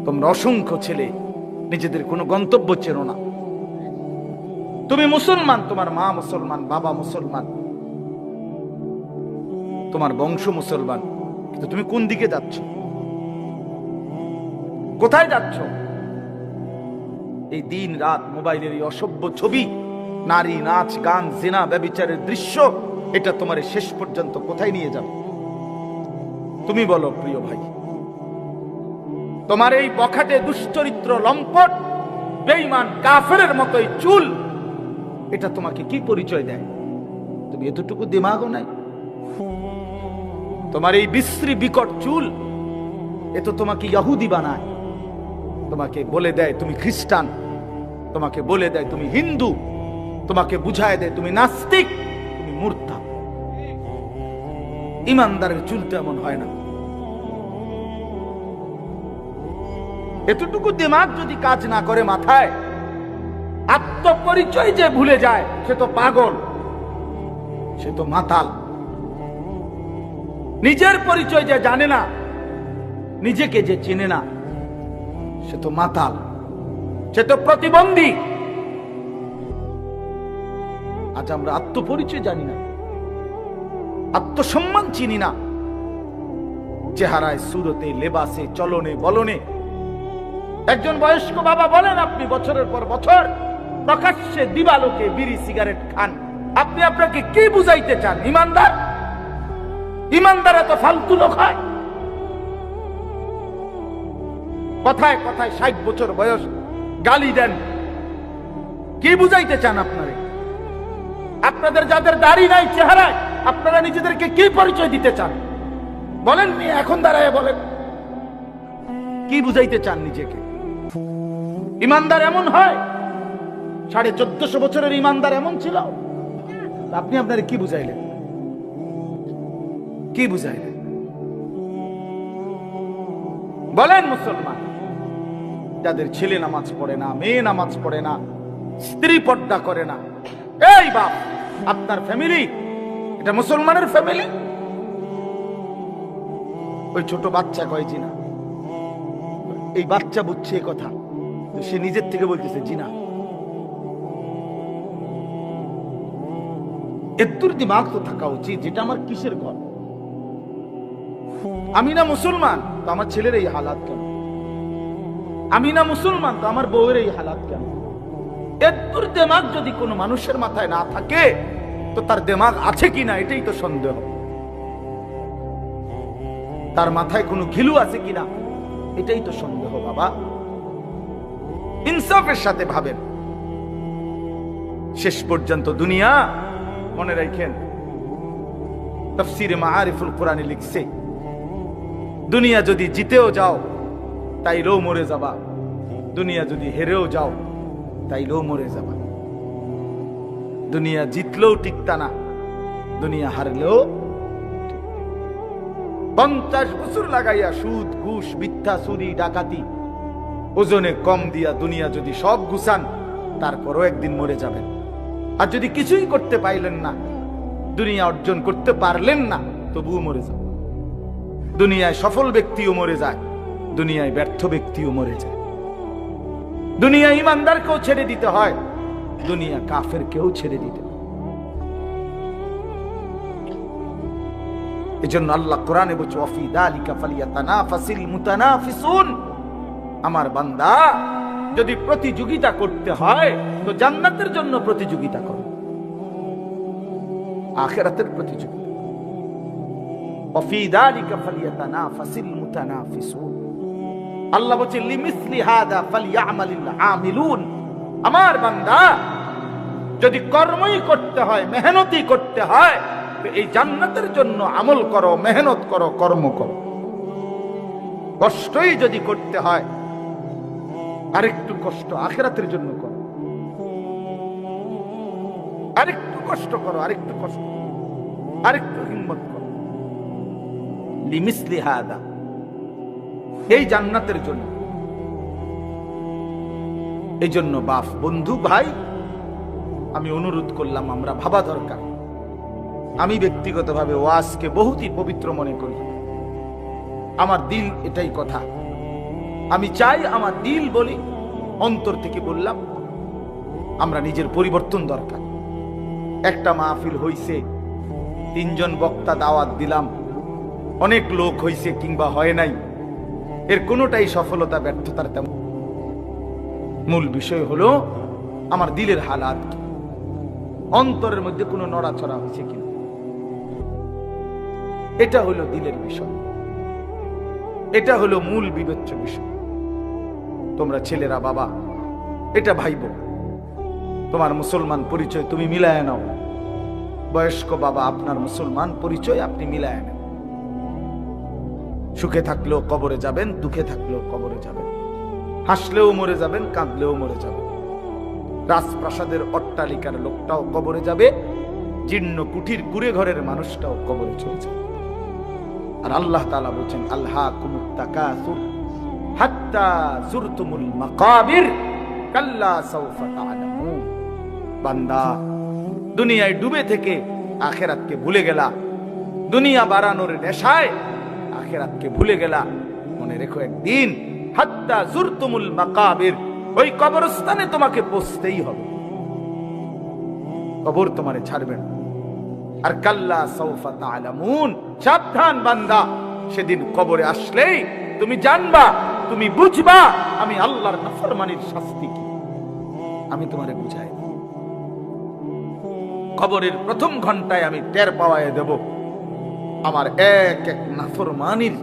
তোমরা অসংখ্য ছেলে নিজেদের কোনো গন্তব্য চেনো না। তুমি মুসলমান, তোমার মা মুসলমান, বাবা মুসলমান, তোমার বংশ মুসলমান, কিন্তু তুমি কোন দিকে যাচ্ছ? কোথায় যাচ্ছ? এই দিন রাত মোবাইলের এই অসভ্য ছবি, নারী, নাচ, গান, জিনা, ব্যভিচারের দৃশ্য, এটা তোমার শেষ পর্যন্ত কোথায় নিয়ে যাবে? তুমি বলো প্রিয় ভাই। তোমার এই বখাটে দুশ্চরিত্র, লম্পট, বেঈমান, কাফেরের মতোই চুল, এটা তোমাকে কি পরিচয় দেয়? তুমি এতটুকু দিমাগও নাই? তোমার এই বিশ্রী বিকট চুল, এ তো তোমাকে ইহুদি বানায়, তোমাকে বলে দেয় তুমি খ্রিস্টান, তোমাকে বলে দেয় তুমি হিন্দু, তোমাকে বুঝায় দেয় তুমি নাস্তিক, তুমি মুরতাদ। ইমানদারের চুলটা এমন হয় না। এতটুকু দিমাগ যদি কাজ না করে মাথায়, আত্মপরিচয় যে ভুলে যায়, সে তো পাগল, সে তো মাতাল। নিজের পরিচয় যে জানে না, নিজেকে যে চেনে না, সে তো মাতাল, সে তো প্রতিবন্ধী। আজ আমরা আত্মপরিচয় জানি না, আত্মসম্মান চিনি না। চেহারায়, সুরতে, লেবাসে, চলনে, বলনে। একজন বয়স্ক বাবা বলেন, আপনি বছরের পর বছর প্রকাশ্যে দিবালোকে বিড়ি সিগারেট খান, আপনি আপনাকে কি বুঝাইতে চান? ইমানদার? ইমানদার এত ফালতু লোক হয়? কথায় কথায় 60 বছর বয়স গালি দেন, কি বুঝাইতে চান আপনারে? আপনাদের যাদের দাড়ি নাই চেহারায়, আপনারা নিজেদেরকে কি পরিচয় দিতে চান? বলেন, এখন দাঁড়ায় বলেন, কি বুঝাইতে চান নিজেকে? ইমানদার এমন হয়? 1450 বছরের ইমানদার এমন ছিল? আপনি আপনারে কি বুঝাইলেন? কি বুঝাইলেন? বলেন মুসলমান যাদের ছেলে নামাজ পড়ে না, মেয়ে নামাজ পড়ে না, স্ত্রী পর্দা করে না, এই বাপ, আপনার ফ্যামিলি এটা মুসলমানের ফ্যামিলি? ওই ছোট বাচ্চা কয় জিনা, এই বাচ্চা বুঝছে এই কথা, সে নিজের থেকে বলতেছে জিনা। এত্তুর দিমাগ তো থাকা উচিত, যেটা আমার কিসের ঘর? আমি না মুসলমান তো আমার ছেলের এই হালাত কেন? আমি না মুসলমান তো আমার বউয়ের এই হালাত কেন? এত্তুর দিমাগ যদি কোনো মানুষের মাথায় না থাকে, তো তার দিমাগ আছে কিনা এটাই তো সন্দেহ। তার মাথায় কোনো ঘিলু আছে কিনা এটাই তো সন্দেহ। বাবা, ইনসাফের সাথে ভাবেন। শেষ পর্যন্ত দুনিয়া, মনে রাখেন, তাফসীরে মাআরিফুল কোরআনে লিখছে, দুনিয়া যদি জিতেও যাও তাইলেও মরে যাবা, দুনিয়া যদি হেরেও যাও তাইলেও মরে যাবা। দুনিয়া জিতলেও টিকতা না, দুনিয়া হারলেও। 50 বছর লাগাইয়া সুদ, ঘুষ, মিথ্যা, চুরি, ডাকাতি, ওজনে কম দিয়া দুনিয়া যদি সব গুছান, তারপরও একদিন মরে যাবেন। আর যদি কিছুই করতে পাইলেন না, দুনিয়া অর্জন করতে পারলেন না, তবুও মরে যাবেন। দুনিয়ায় সফল ব্যক্তিও মরে যায়, দুনিয়ায় ব্যর্থ ব্যক্তিও মরে যায়। দুনিয়া ইমানদারকেও ছেড়ে দিতে হয়, দুনিয়া কাফেরকেও ছেড়ে দিতে হয়। এজন্য আল্লাহ কোরআনে বলছে, ওয়াফি যালিকা ফালিয়াতানাফাসিল মুতানাফিসুন। আমার বান্দা, যদি প্রতিযোগিতা করতে হয় তো জান্নাতের জন্য প্রতিযোগিতা করো, আখিরাতের প্রতিযোগিতা। ওয়াফি যালিকা ফালিয়াতানাফাসিল মুতানাফিসুন। আল্লাহ বলছে, লিমিসলি হাদা ফালইয়ামালিল আমিলুন। আমার বান্দা, যদি কর্মই করতে হয়, মেহনতই করতে হয়, তো এই জান্নাতের জন্য আমল করো, মেহনত করো, কর্ম করো। কষ্টই যদি করতে হয়, আরেকটু কষ্ট আখিরাতের জন্য করো, আরেকটু কষ্ট করো, আরেকটু কষ্ট, আরেকটু হিম্মত করো। লিমিসলি হাদা, এই জান্নাতের জন্য। এই জন্য বাপ, বন্ধু, ভাই, আমি অনুরোধ করলাম, আমরা ভাবা দরকার। আমি ব্যক্তিগতভাবে ওয়াজকে বহুতই পবিত্র মনে করি, আমার দিল এটাই কথা। আমি চাই আমার দিল বলি, অন্তর থেকে বললাম, আমরা নিজের পরিবর্তন দরকার। একটা মাহফিল হইছে, 3 জন বক্তা দাওয়াত দিলাম, অনেক লোক হইছে কিংবা হয় নাই, এর কোনোটাই সফলতা ব্যর্থতার তেমন। মূল বিষয় হলো আমার দিলের হালাত কি, অন্তরের মধ্যে কোনো নড়াচড়া হয়েছে কিনা, এটা হলো দিলের বিষয়, এটা হলো মূল বিবেচ্য বিষয়। তোমরা ছেলেরা বাবা এটা ভাইব, তোমার মুসলমান পরিচয় তুমি মিলায় নাও। বয়স্ক বাবা আপনার মুসলমান পরিচয় আপনি মিলায় নেন। সুখে থাকলেও কবরে যাবেন, দুঃখে থাকলেও কবরে যাবেন, হাসলেও মরে যাবেন, কাঁদলেও মরে যাবেন। রাজপ্রাসাদের অট্টালিকার লোকটাও কবরে যাবে, জীর্ণ কুঠির কুড়ে ঘরের মানুষটাও কবরে চলে যাবে। আর আল্লাহ তাআলা বলেন, আলহাকুমুত তাকাসুর হাত্তা যুরতুমুল মাকাবির কাল্লা সাউফা তা'লামুন। বান্দা, দুনিয়ায় ডুবে থেকে আখিরাতকে ভুলে গেলা, দুনিয়া বাড়ানোর নেশায় আখিরাতকে ভুলে গেলা। মনে রেখো, একদিন হাত্তা যুরতুমুল মাকাবির, ওই কবরস্থানে তোমাকে পৌঁছতেই হবে, কবর তোমারে ছাড়বে না। আর কাল্লা সাউফা তা'লামুন, সাবধান বান্দা, সেদিন কবরে আসলেই তুমি জানবা, তুমি বুঝবা আমি আল্লাহর নাফরমানির শাস্তি কি। আমি তোমারে বুঝাই, কবরের প্রথম ঘন্টায় আমি টের পাওয়ায় দেব আমার এক এক নাফরমানির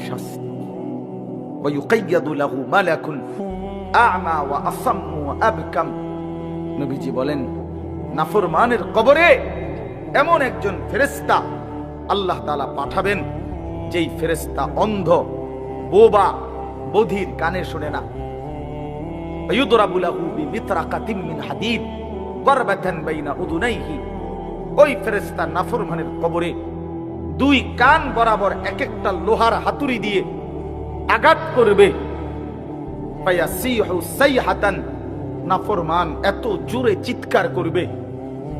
শাস্তি। ওয়ায়ুকাইয়াদু লাহু মালাকুন আ'মা ওয়া আসাম্মু ওয়া আবকাম। নবীজি বলেন, নাফরমানের কবরে এমন একজন ফেরেশতা আল্লাহ তাআলা পাঠাবেন, যেই ফেরেশতা অন্ধ, বোবা, বধির, কানে শুনে না। ইউদরাবু লাহু বিমিতরাকাতিন মিন হাদিদ করবাতান বাইনা উদুনাইহি। ওই ফেরেশতা নাফরমানের কবরে 2 কান বরাবর এক একটা লোহার হাতুড়ি দিয়ে আঘাত করবে। ফায়াসিহু সাইহাতান, নাফরমান এত জোরে চিৎকার করবে,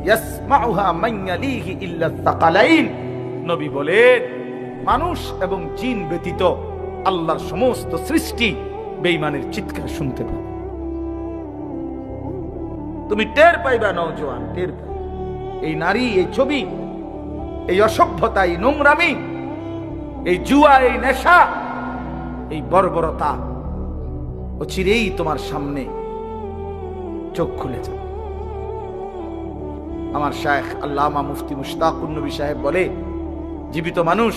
ইয়াসমাউহা মান ইয়ালিহি ইল্লা সাকালাইন। নবী বলেন, মানুষ এবং জিন ব্যতীত আল্লাহর সমস্ত সৃষ্টি বেঈমানের চিৎকার শুনতে পাবে। তুমি টের পাইবা নওজোয়ান, টের পাইবা। এই নারী, এই ছবি, এই অসভ্যতা, এই নোংরামি, এই জুয়া, এই নেশা, এই বর্বরতা অচিরেই তোমার সামনে চোখ খুলে যাবে। আমার শায়েখ আল্লামা মুফতি মুশতাকুন নবী সাহেব বলে, জীবিত মানুষ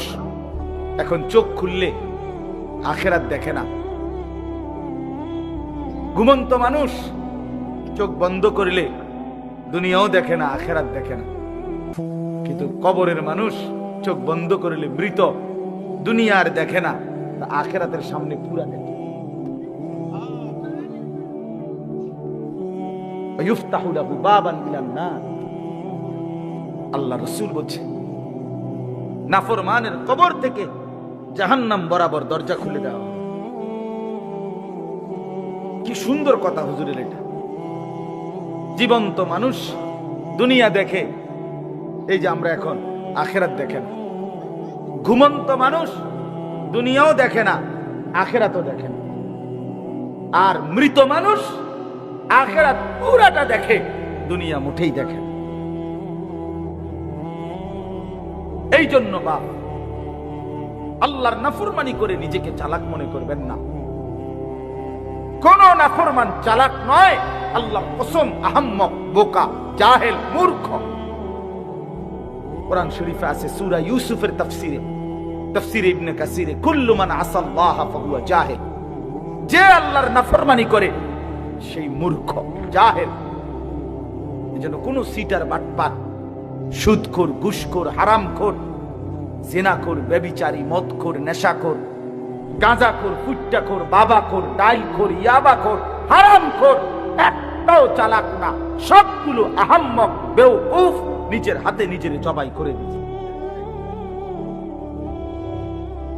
এখন চোখ খুললে আখিরাত দেখে না, ঘুমন্ত মানুষ চোখ বন্ধ করলে দুনিয়াও দেখে না, আখিরাত দেখে না। কিন্তু কবরের মানুষ চোখ বন্ধ করলে মৃত, দুনিয়া আর দেখে না, আখিরাতের সামনে পুরা দেখে। ইফতাহু লাহু বাবান ইলান নার। আল্লাহ রাসূল বলছে, নাফরমানের কবর থেকে জাহান্নাম বরাবর দরজা খুলে দেওয়া। কি সুন্দর কথা হুজুরের এটা। জীবন্ত মানুষ দুনিয়া দেখে, এই যে আমরা এখন, আখিরাত দেখে না। ঘুমন্ত মানুষ দুনিয়াও দেখে না, আখিরাতও দেখে না। আর মৃত মানুষ আখিরাত পুরাটা দেখে, দুনিয়া মুঠেই দেখে। এই জন্য বাপ, আল্লাহর নাফরমানি করে নিজেকে চালাক মনে করবেন না। কোন নাফরমান চালাক নয়, আল্লাহ কসম, আহাম্মক, বোকা, জাহেল, মূর্খ। কোরআন শরীফে আছে সূরা ইউসুফের তাফসীরে ইবনে কাসিরে, কুল্লু মান আসাল্লাহ ফাহুয়া জাহিল। যে আল্লাহর নাফরমানি করে সেই মূর্খ, জাহেল। এজন্য কোন সিটার, বাটপার, সুদখোর, ঘুষখোর, হারামখোর, জিনাখোর, ব্যভিচারী, মদখোর, নেশাখোর, গাঁজাখোর, ফুট্টাখোর, বাবাখোর, ডাইলখোর, ইয়াবাখোর, হারামখোর একটাও চালাক না। সবগুলো আহাম্মক, বেওকুফ, নিজের হাতে নিজের জবাই করে দিয়েছে।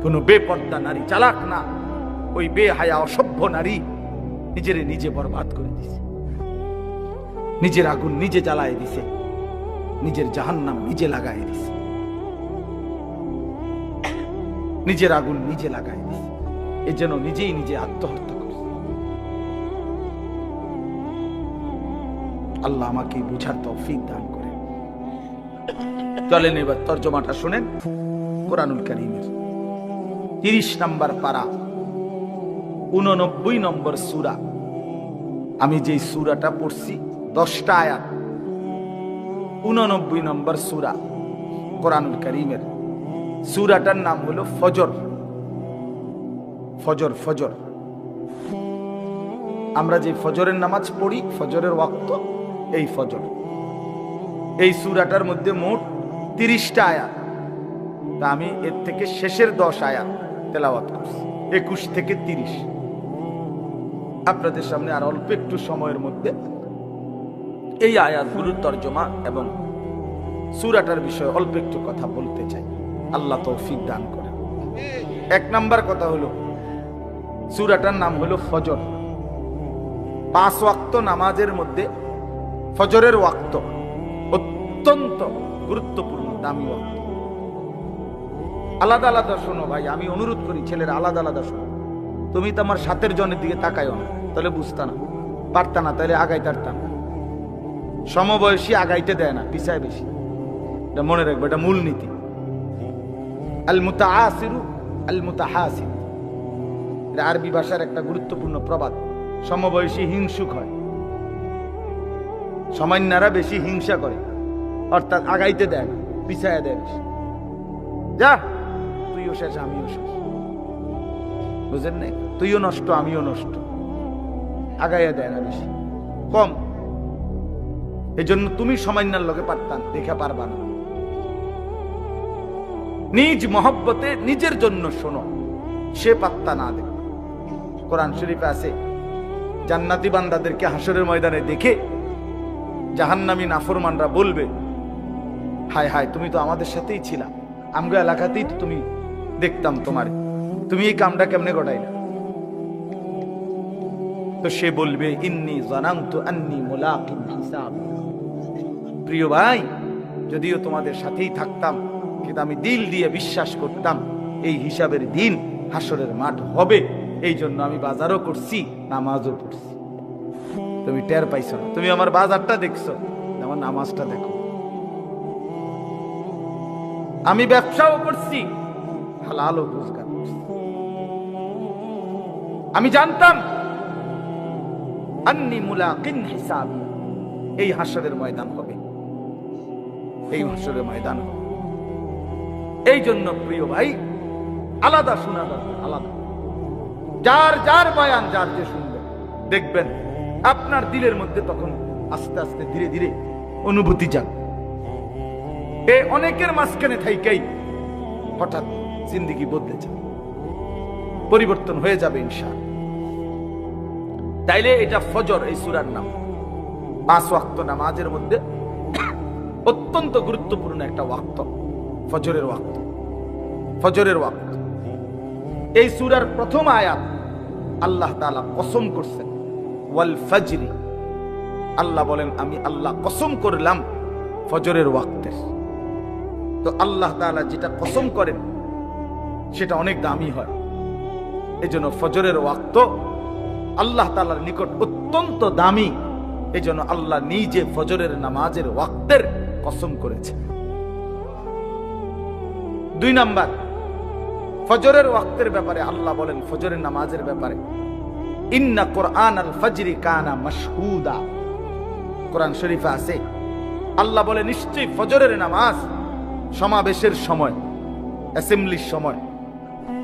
কোন বেপর্দা নারী চালাক না, ওই বেহায়া অসভ্য নারী নিজের নিজে বরবাদ করে দিছে, নিজের আগুন নিজে জ্বালায় দিছে, নিজের জাহান্নাম নিজে লাগায় দিছে, নিজের আগুন নিজে লাগায় দিছে। এ যেন নিজেই নিজে আত্মহত্যা করে। আল্লাহ আমাকে বুঝার তৌফিক দান করে। চলেন এবার তর্জমাটা শুনেন কোরআনুল কারীমের 30 নম্বর পারা 89 নম্বর সূরা। আমি যে সূরাটা পড়ছি 10টা আয়াত, 89 নম্বর সূরা কোরআনুল কারীমের। সূরাটার নাম হলো ফজর। ফজর ফজর আমরা যে ফজরের নামাজ পড়ি, ফজরের ওয়াক্ত এই ফজর। এই সূরাটার মধ্যে মোট 30টা আয়াত। তা আমি এর থেকে শেষের 10 আয়াত তেলাওয়াত করছি, 21 থেকে 30। আপনাদের সামনে আর অল্প একটু সময়ের মধ্যে এই আয়াতগুলোর তর্জমা এবং সূরাটার বিষয়ে অল্প একটু কথা বলতে চাই। আল্লাহ তৌফিক দান করেন। 1 নাম্বার কথা হলো সূরাটার নাম হলো ফজর। 5 ওয়াক্ত নামাজের মধ্যে ফজরের ওয়াক্ত অত্যন্ত গুরুত্বপূর্ণ, দামি ওয়াক্ত। আলাদা আলাদা শোনো ভাই, আমি অনুরোধ করি ছেলেরা আলাদা আলাদা শোনো। তুমি তো আমার সাথের জনের দিকে তাকাইও না, তাহলে বুঝতা না, পারতা না, তাহলে আগাইতে পারতাম। সমবয়সী আগাইতে দেয় না, পিছায় বেশি। এটা মনে রাখবে, এটা মূলনীতি। আল মুতাআসিরু আল মুতাহাসিন, এটা আরবি ভাষার একটা গুরুত্বপূর্ণ প্রবাদ। সমবয়সী হিংসুক হয়, সামান্যরা বেশি হিংসা করে, অর্থাৎ আগাইতে দেয় না, পিছায় দেয় বেশি। যা তুইও শেষ আমিও শেষ, বুঝেন নাই? তুইও নষ্ট আমিও নষ্ট, আগাইয়া দেয় না বেশি, কম। এই জন্য তুমি সামান্যার লোকে পারতাম, দেখা পারবা না। নিজ মহব্বতে নিজের জন্য শোনো, সে পাত্তা না দেবে। কোরআন শরীফে আছে জান্নাতি বান্দাদেরকে হাসরের ময়দানে দেখে জাহান্নামী নাফরমানরা বলবে, হায় হায়, তুমি তো আমাদের সাথেই ছিলা, আমগো এলাকাতেই তো তুমি দেখতাম তোমারে, তুমি এই কামটা কেমনে ঘটাইলা? তো সে বলবে, ইন্নী জানানতু আন্নী মুলাকিন হিসাব। প্রিয় ভাই, যদিও তোমাদের সাথেই থাকতাম, কিন্তু আমি দিল দিয়ে বিশ্বাস করতাম এই হিসাবের দিন হাসরের মাঠ হবে। এই জন্য আমি বাজারও করছি, নামাজও পড়ছি। তুমি টের পাইছো না, তুমি আমার বাজারটা দেখছো, আমার নামাজটা দেখো। আমি ব্যবসাও করছি, হালালও রোজগার করছি। আমি জানতাম আন্নী মুলাকিন হিসাব, এই হাসরের ময়দান হবে, এই হাসরের ময়দান হবে। এই জন্য প্রিয় ভাই, আলাদা শোনা দরকার, আলাদা। যার যার বয়ান যার যে শুনবে, দেখবেন আপনার দিলের মধ্যে তখন আস্তে আস্তে ধীরে ধীরে অনুভূতি যান। এই অনেকের মাঝখানে থাইকাই হঠাৎ জিন্দেগি বদলে যাবে, পরিবর্তন হয়ে যাবে ইনশাআল্লাহ। তাইলে এটা ফজর, এই সূরার নাম। 5 ওয়াক্ত নামাজের মধ্যে অত্যন্ত গুরুত্বপূর্ণ একটা ওয়াক্ত, ফজরের ওয়াক্ত। ফজরের ওয়াক্ত এই সূরার প্রথম আয়াত আল্লাহ তাআলা কসম করছেন, ওয়াল ফাজরি। আল্লাহ বলেন, আমি আল্লাহ কসম করলাম ফজরের ওয়াক্তের। তো আল্লাহ তাআলা যেটা কসম করেন সেটা অনেক দামি হয়। এজন্য ফজরের ওয়াক্ত আল্লাহ তাআলার নিকট অত্যন্ত দামি। এজন্য আল্লাহ নিজে ফজরের নামাজের ওয়াক্তের কসম করেছে। 2 নাম্বার, ফজরের ওয়াক্তের ব্যাপারে আল্লাহ বলেন, ফজরের নামাজের ব্যাপারে, ইন্না কুরআন আল ফজরি কানা মাশহুদা। কোরআন শরীফে আছে, আল্লাহ বলে, নিশ্চয়ই ফজরের নামাজ সমাবেশের সময়, অ্যাসেম্বলির সময়,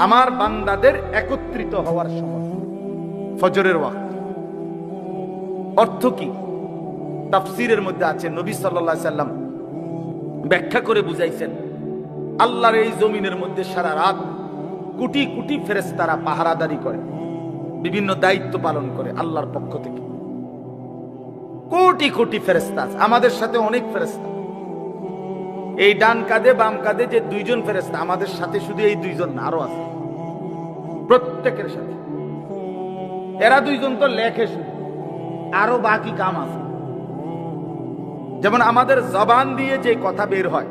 আমার বান্দাদের একত্রিত হওয়ার সময় ফজরের ওয়াক্ত। অর্থ কি? তাফসীরের মধ্যে আছে, নবী সাল্লাল্লাহু আলাইহি সাল্লাম ব্যাখ্যা করে বুঝাইছেন, আল্লাহর এই জমিনের মধ্যে সারা রাত কোটি কোটি ফেরেশতারা পাহারাদারি করে, বিভিন্ন দায়িত্ব পালন করে আল্লাহর পক্ষ থেকে। কোটি কোটি ফেরেশতা আছে, আমাদের সাথে অনেক ফেরেশতা। এই ডান কাঁধে বাম কাঁধে যে 2 জন ফেরেশতা, আমাদের সাথে শুধু এই 2 জন না, আরো আছে প্রত্যেকের সাথে। এরা 2 জন তো লেখে শুধু, আরো বাকি কাম আছে। যেমন আমাদের জবান দিয়ে যে কথা বের হয়,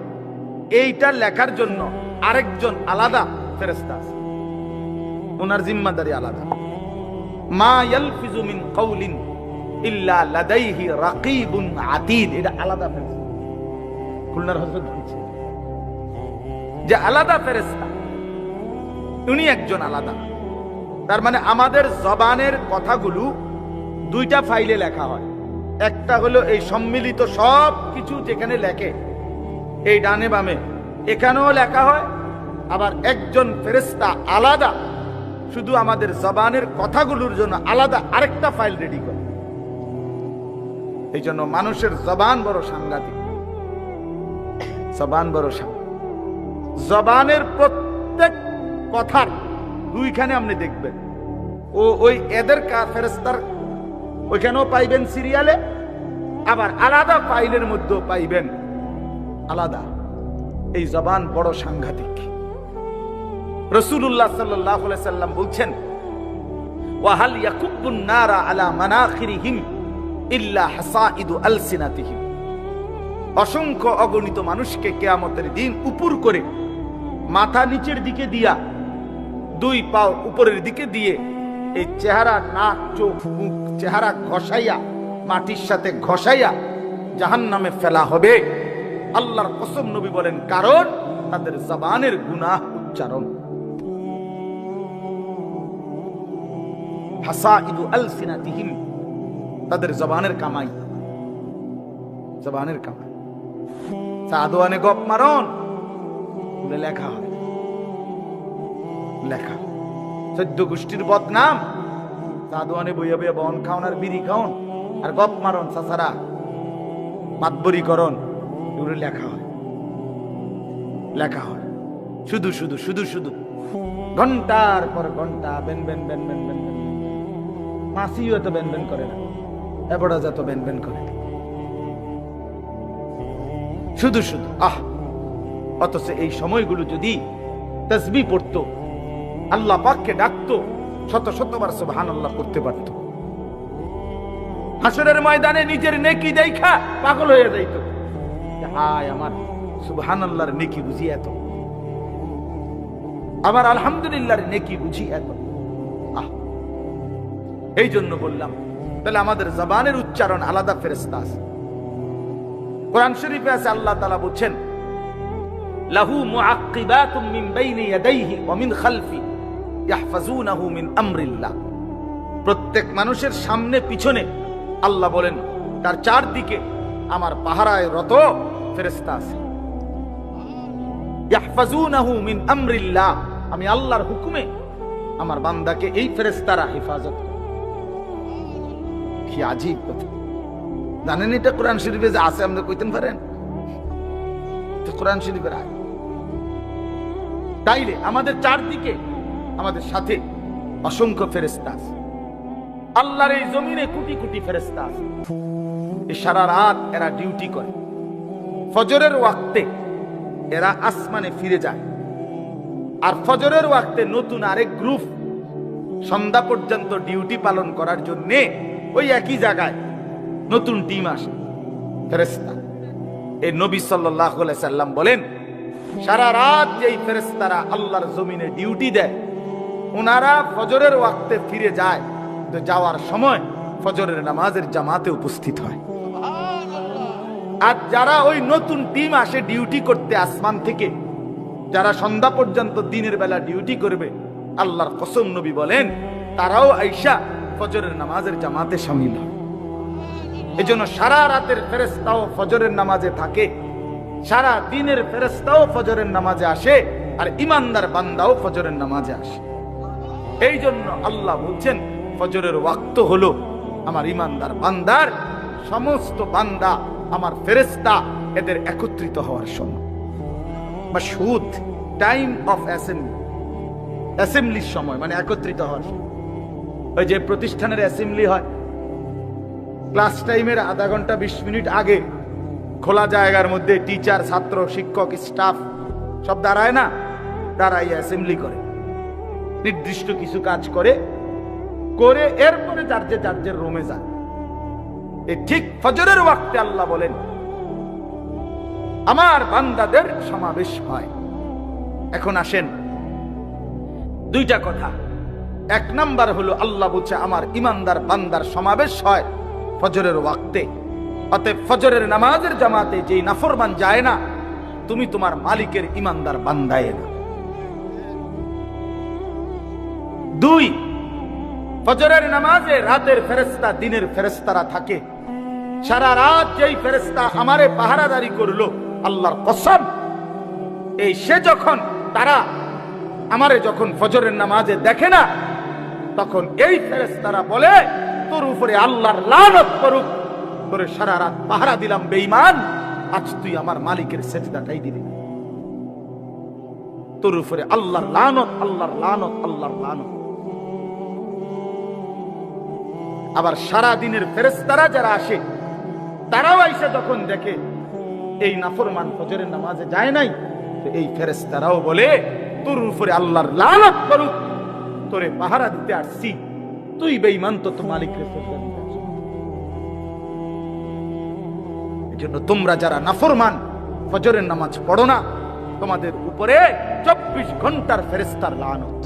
এইটা লেখার জন্য আরেকজন আলাদা ফেরেশতা আছে। ওনার জিম্মাদারি আলাদা। মা ইয়ালফিজু মিন কাউলিন ইল্লা লাদাইহি রাকিবুন আতীদ, এটা আলাদা ফেরেশতা। খুলনার হযরত বলছে যে আলাদা ফেরেশতা, উনি একজন আলাদা। তার মানে আমাদের জবানের কথাগুলো দুইটা ফাইলে লেখা হয়। একটা হলো এই সম্মিলিত সব কিছু যেখানে লেখে, এই ডানে বামে এখানেও লেখা হয়। আবার একজন ফেরেশতা আলাদা শুধু আমাদের জবানের কথাগুলোর জন্য আলাদা আরেকটা ফাইল রেডি করে। এই জন্য মানুষের জবান বড় সাংঘাতিক, জবান বড় সাংঘাতিক। জবানের প্রত্যেক কথার দুইখানে আপনি দেখবেন, ওই এদের ফেরেশতার ওইখানেও পাইবেন সিরিয়ালে, আবার আলাদা ফাইলের মধ্যেও পাইবেন আলাদা। এই জবান বড় সাংঘাতিক। রাসূলুল্লাহ সাল্লাল্লাহু আলাইহি সাল্লাম বলছেন, ওয়া হাল ইয়াকুব্বুন নারা আলা মানাখিরিহিম ইল্লা হাসাইদু আলসিনাতিহিম। অসংখ্য অগণিত মানুষকে কিয়ামতের দিন উপর করে মাথা নিচের দিকে দিয়া, দুই পাও উপরের দিকে দিয়ে, এই চেহারা, নাক, চোখ, মুখ, চেহারা ঘষাইয়া, মাটির সাথে ঘষাইয়া জাহান্নামে ফেলা হবে। আল্লাহর কসম, নবী বলেন, কারণ তাদের জবানের গুনাহ উচ্চারণ। হাসাইদু আলসিনাতিহিম, তাদের জবানের কামাই, জবানের কামাই। সাদওয়ানে গপ মারন বলে লেখা হয়, লেখা। 14 গোষ্ঠীর বদনাম, সাদওয়ানে বইয়া বইয়া বন খাওন আর বিড়ি খাওন আর গপ মারন, চাচারা মাতবরি করন, এগুলো লেখা হয়, লেখা হয়। শুধু শুধু শুধু শুধু ঘন্টার পর ঘন্টা বেন বেন বেন বেন বেন বেন। মাসিও এত বেন বেন করে না, এবড়া যত বেন বেন করে, শুধু শুধু আহ। অথচ এই সময়গুলো যদি তাসবিহ পড়তো, আল্লাহ পাককে ডাকতো, শত শতবার সুবহানাল্লাহ করতে পারতো, হাসরের ময়দানে নিজের নেকি দেখা পাগল হয়ে যাইতো। হায়, আমার সুবহানাল্লাহর নেকি বুঝি এত, আমার আলহামদুলিল্লাহর নেকি বুঝি এত। আহ, এই জন্য বললাম, তাহলে আমাদের জবানের উচ্চারণ আলাদা ফেরেশতা আছে। কোরআন শরীফে আছে, আল্লাহ তাআলা বলছেন, লাহু মুআক্কিবাতুম মিন বাইনি ইয়াদাইহি ওয়া মিন খালফি ইয়াহফাজুনাহু মিন আমরিল্লাহ। প্রত্যেক মানুষের সামনে পিছনে আল্লাহ বলেন তার চারদিকে আমার পাহারায় রত ফেরেশতা আছে। ইয়াহফাজুনাহু মিন আমরিল্লাহ, আমি আল্লাহর হুকুমে আমার বান্দাকে এই ফেরেশতারা হেফাজত করে। কি আজীব কথা! জানেন এটা কোরআন শরীফে যে আছে, আপনি কইতেন পারেন? কোরআন শরীফের আয়াত। তাইলে আমাদের চারদিকে, আমাদের সাথে অসংখ্য ফেরেশতা আছে। আল্লাহর এই জমিনে কোটি কোটি ফেরেশতা আছে। এই সারা রাত এরা ডিউটি করে। ফজরের ওয়াক্তে এরা আসমানে ফিরে যায়, আর ফজরের ওয়াক্তে নতুন আরেক গ্রুপ সন্ধ্যা পর্যন্ত ডিউটি পালন করার জন্য ওই একই জায়গায় নতুন টিম আসে ফেরেশতা। এই নবী সাল্লাল্লাহু আলাইহি সাল্লাম বলেন, সারা রাত যেই ফেরেশতারা আল্লাহর জমিনে ডিউটি দেয়, ওনারা ফজরের ওয়াক্তে ফিরে যায়, তো যাওয়ার সময় ফজরের নামাজের জামাতে উপস্থিত হয়। আর যারা ওই নতুন টিম আসে ডিউটি করতে আসমান থেকে, যারা সন্ধ্যা পর্যন্ত দিনের বেলা ডিউটি করবে, আল্লাহর কসম, নবী বলেন, তারাও আইসা ফজরের নামাজের জামাতে শামিল হয়। এজন্য সারা রাতের ফেরেশতাও ফজরের নামাজে থাকে, সারা দিনের ফেরেশতাও ফজরের নামাজে আসে, আর ইমানদার বান্দাও ফজরের নামাজে আসে। এই জন্য আল্লাহ বলছেন, ফজরের ওয়াক্ত হলো আমার ইমানদার বান্দার, সমস্ত বান্দা আমার ফেরেশতা, এদের একত্রিত হওয়ার সময়। মাশহুদ, টাইম অফ অ্যাসেম্বলি, অ্যাসেম্বলির সময়, মানে একত্রিত হওয়ার সময়। ওই যে প্রতিষ্ঠানের অ্যাসেম্বলি হয়, ক্লাস টাইমের আধা ঘন্টা 20 মিনিট আগে খোলা জায়গার মধ্যে টিচার, ছাত্র, শিক্ষক, স্টাফ সব দাঁড়ায় না, দাঁড়াই অ্যাসেম্বলি করে, নির্দিষ্ট কিছু কাজ করে করে এরপরে যার রুমে যায়। এই ঠিক ফজরের ওয়াক্তে আল্লাহ বলেন, আমার বান্দাদের সমাবেশ হয়। এখন আসেন, দুইটা কথা। এক নাম্বার হলো আল্লাহ বলছে আমার ইমানদার বান্দার সমাবেশ হয় ফজরের ওয়াক্তে। অতএব ফজরের নামাজের জামাতে যেই নাফরমান যায় না, তুমি তোমার মালিকের ইমানদার বান্দায় না। 2, ফজরের নামাজে রাতের ফেরেশতা দিনের ফেরেশতারা থাকে। সারা রাত যেই ফেরেশতা আমারে পাহারাদারি করলো, আল্লাহর কসম, এই সে যখন তারা আমারে যখন ফজরের নামাজে দেখে না, তখন এই ফেরেশতারা বলে তোর উপরে আল্লাহর লানত করুক, তোরে সারা রাত পাহারা দিলাম বেঈমান, আজ তুই আমার মালিকের সেজদাটাই দিলি না। তোর উপরে আল্লাহর লানত, আল্লাহর লানত, আল্লাহর লানত। আবার সারা দিনের ফেরেশতারা যারা আসে, তারাও এসে যখন দেখে এই নাফরমান ফজরের নামাজে যায় নাই, তো এই ফেরেশতারাও বলে তোর উপরে আল্লাহর লানত করুক, তোরে পাহারা দিতে আসছি, তুই বেঈমান, তো মালিকের সেজদা দিতে আসছিস। এজন্য তোমরা যারা নাফরমান ফজরের নামাজ পড়ো না, তোমাদের উপরে 24 ঘন্টার ফেরেশতার লানত।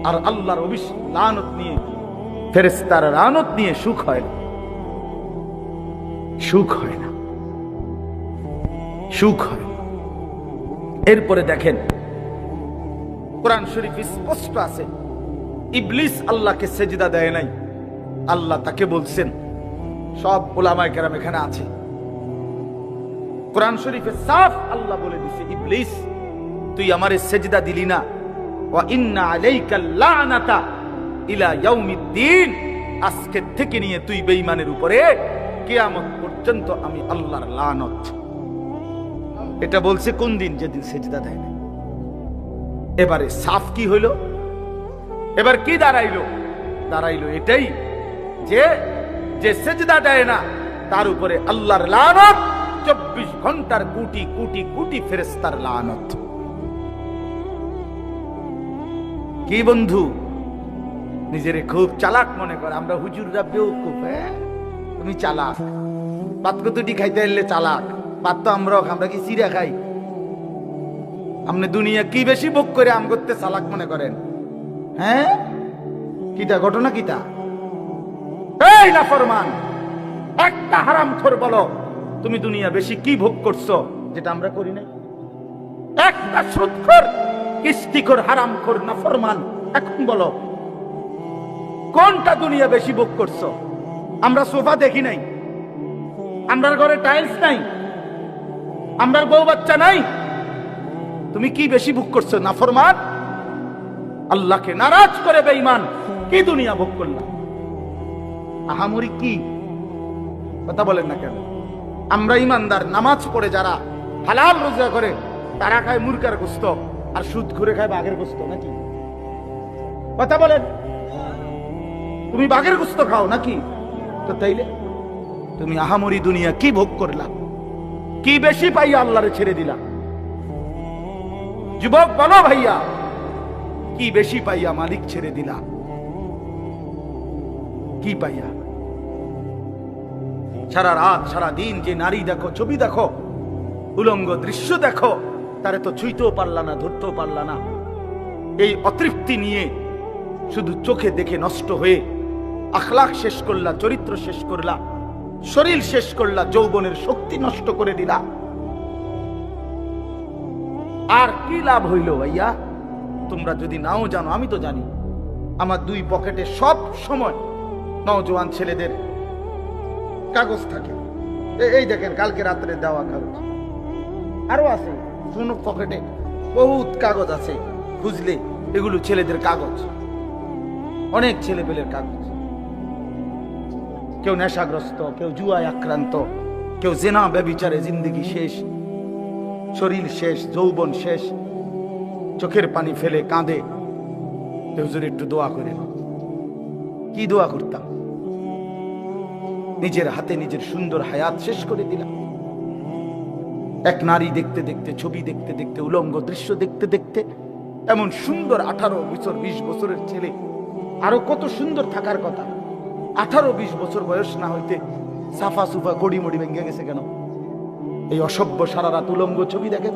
আর আল্লাহর লানত নিয়ে, ফেরেশতার লানত নিয়ে সুখ হয় না, সুখ হয় না, সুখ হয় না। এরপরে দেখেন কোরআন শরীফে স্পষ্ট আছে, ইবলিস আল্লাহকে সেজদা দেয় নাই, আল্লাহ তাকে বলছেন, সব উলামায়ে কেরাম এখানে আছে, কোরআন শরীফে সাফ আল্লাহ বলে দিছে, ইবলিস তুই আমারে সেজদা দিলি না, ওয়া ইন্না আলাইকা লানাতা ইলা ইয়াউমিদ্দিন, আজকে থেকে নিয়ে তুই বেঈমানের উপরে কিয়ামত পর্যন্ত আমি আল্লাহর লানত। এটা বলছে কোন দিন? যেদিন সেজদা দেয় না। এবারে সাফ কি হইল? এবার কি দাঁড়াইলো? দাঁড়াইলো এটাই যে যে সেজদা দেয় না তার উপরে আল্লাহর লানত, 24 ঘন্টার কোটি কোটি কোটি ফেরেশতার লানত। কি বন্ধু নিজেরে খুব চালাক মনে করে? আমরা হুজুররা বেওকুফ। তুমি চালাক, পাত কতটি খাইতে এলে চালাক, পাত তো আমরা কি চিড়া খাই? আপনি দুনিয়া কি বেশি ভোগ করে আম করতে চালাক মনে করেন? হ্যাঁ, কিটা ঘটনা কিটা? এই নাফরমান, একটা হারামখোর বলো তুমি দুনিয়া বেশি কি ভোগ করছো যেটা আমরা করি নাই? একটা সুদখোর, কিস্তিখোর, হারামখোর, নাফরমান, এখন বলো কোনটা দুনিয়া বেশি ভোগ করছো? আমরা সোফা দেখি নাই, আমরার ঘরে টাইলস নাই, আমরার বউ বাচ্চা নাই, তুমি কি বেশি ভোগ করছো? নাফরমান, আল্লাহকে নারাজ করে বেঈমান, কি দুনিয়া ভোগ করলাম? আহামরি কি কথা বলেন না কেন? আমরা ইমানদার, নামাজ পড়ে যারা হালাল রোজা করে, তারা খায় মুরগার গোস্ত আর সুদ করে খায় বাঘের গোস্ত নাকি? কথা বলেন, তুমি বাঘের গোস্ত খাও নাকি? তো তাইলে তুমি আহামরি দুনিয়া কি ভোগ করলা? কি বেশি পাইয়া আল্লাহরে ছেড়ে দিলা? যুবক বলো ভাইয়া, কি বেশি পাইয়া মালিক ছেড়ে দিলা? কি পাইয়া? সারা রাত সারা দিন যে নারী দেখো, ছবি দেখো, উলঙ্গ দৃশ্য দেখো, তারে তো ছুঁইতেও পারলা না, ধরতেও পারলা না। এই অতৃপ্তি নিয়ে শুধু চোখে দেখে নষ্ট হয়ে আখলাক শেষ করলা, চরিত্র শেষ করলা, শরীর শেষ করলা, যৌবনের শক্তি নষ্ট করে দিলা। আর কি লাভ হইল ভাইয়া? তোমরা যদি নাও জানো, আমি তো জানি, আমার 2 পকেটে সব সময় নওজোয়ান ছেলেদের কাগজ থাকে। এই দেখেন কালকে রাত্রে দেওয়া কাগজ, আরো আছে শোনো, পকেটে বহুত কাগজ আছে, খুঁজলে এগুলো ছেলেদের কাগজ, অনেক ছেলে পেলের কাগজ। কেউ নেশাগ্রস্ত, কেউ জুয়ায় আক্রান্ত, কেউ জেনা ব্যভিচারে জিন্দেগি শেষ, শরীর শেষ, যৌবন শেষ, চোখের পানি ফেলে কাঁদে। হুজুর একটু দোয়া করে। কি দোয়া করতাম? নিজের হাতে নিজের সুন্দর হায়াত শেষ করে দিলাম। এক নারী দেখতে দেখতে, ছবি দেখতে দেখতে, উলঙ্গ দৃশ্য দেখতে দেখতে, এমন সুন্দর 18 বছর 20 বছরের ছেলে, আরো কত সুন্দর থাকার কথা, 18-20 বছর বয়স না হইতে সাফা সুফা গড়ি মড়ি ভেঙে গেছে কেন? এই অসভ্য সারা রাত উলঙ্গ ছবি দেখে।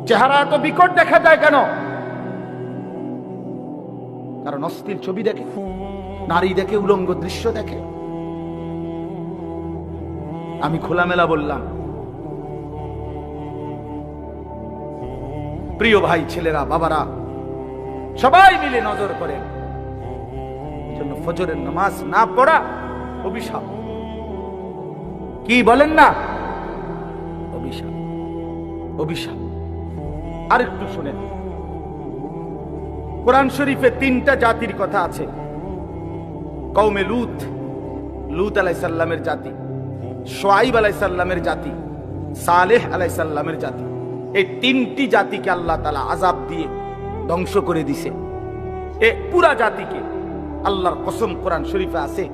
চেহারা এত বিকট দেখা যায় কেন? কারণ অশ্লীল ছবি দেখে, নারী দেখে, উলঙ্গ দৃশ্য দেখে। আমি খোলামেলা বললাম, প্রিয় ভাই, ছেলেরা, বাবারা, সবাই মিলে নজর করেন। জন্য ফজরের নামাজ না পড়া অভিশাপ। কি বলেন না? অভিশাপ, অভিশাপ। আরেকটু শুনেন, কোরআন শরীফে 3টা জাতির কথা আছে। কওমে লূত, লূত আলাইহিস সালামের জাতি, শুআইব আলাইহিস সালামের জাতি, সালেহ আলাইহিস সালামের জাতি। এই 3টি জাতিকে আল্লাহ তাআলা আযাব দিয়ে ধ্বংস করে দিয়েছে। এই পুরা জাতিকে, আল্লাহর কসম কোরআন শরীফে আছে,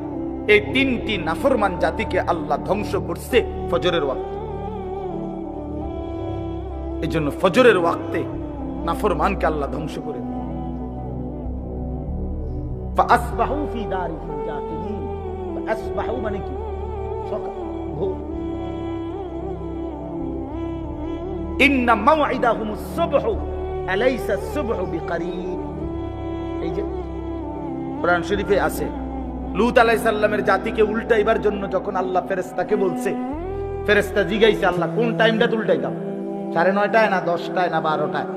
এই 3টি নাফরমান জাতিকে আল্লাহ ধ্বংস করছে ফজরের ওয়াক্তে। এই জন্য ফজরের ওয়াক্তে নাফরমানকে আল্লাহ ধ্বংস করে। ফাসবাহু ফি দারিহিম জাতিমিন। ফাসবাহু মানে কি? সকাল, ভোর। ইন্না মাওইদাহুমুস সুবহু আলাইসা আস-সুবহু বিকরিব। এই যে কোরআন শরীফে আছে, লূত আলাইহিস সালামের জাতিকে উল্টাইবার জন্য যখন আল্লাহ ফেরেশতাকে বলছে, ফেরেশতা জিজ্ঞাসা, আল্লাহ কোন টাইমটা উল্টাইতাম? 9:30 না 10টায় না 12টায়?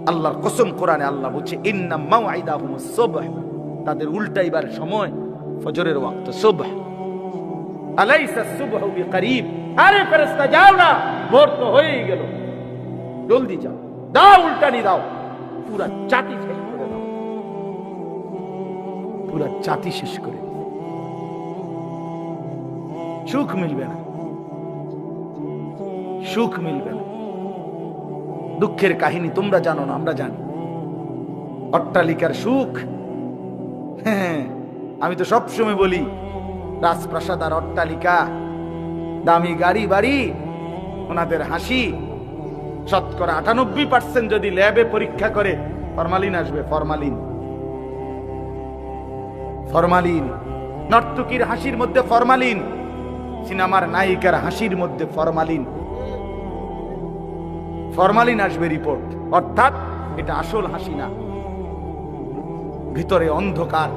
আল্লাহর কসম কোরআনে আল্লাহ বলছে, ইন্না মাওইদাহুমুস সুবহ, তাদের উল্টাইবার সময় ফজরের ওয়াক্ত, সুবহ। আলাইসা আস-সুবহু বিকরিব। আরে ফেরেশতা যাও না, ভোর তো হয়েই গেল, জলদি যাও, দাও উল্টানি দাও, পুরা জাতি শেষ করে দাও, পুরা জাতি শেষ করে দাও। সুখ মিলবে না, সুখ মিলবে না। দুঃখের কাহিনী তোমরা জানো না, আমরা জানি। অট্টালিকার সুখ, হ্যাঁ, আমি তো সবসময় বলি, রাজপ্রাসাদ আর অট্টালিকা, দামি গাড়ি বাড়ি, ওনাদের হাসি, শতকরা 98% যদি ল্যাবে পরীক্ষা করে ফরমালিন আসবে। Formalin, formalin. নর্তকীর হাসির মধ্যে ফরমালিন, সিনেমার নায়িকার হাসির মধ্যে ফরমালিন, ফরমালিন আসবে রিপোর্ট। অর্থাৎ এটা আসল হাসি না, ভিতরে অন্ধকার,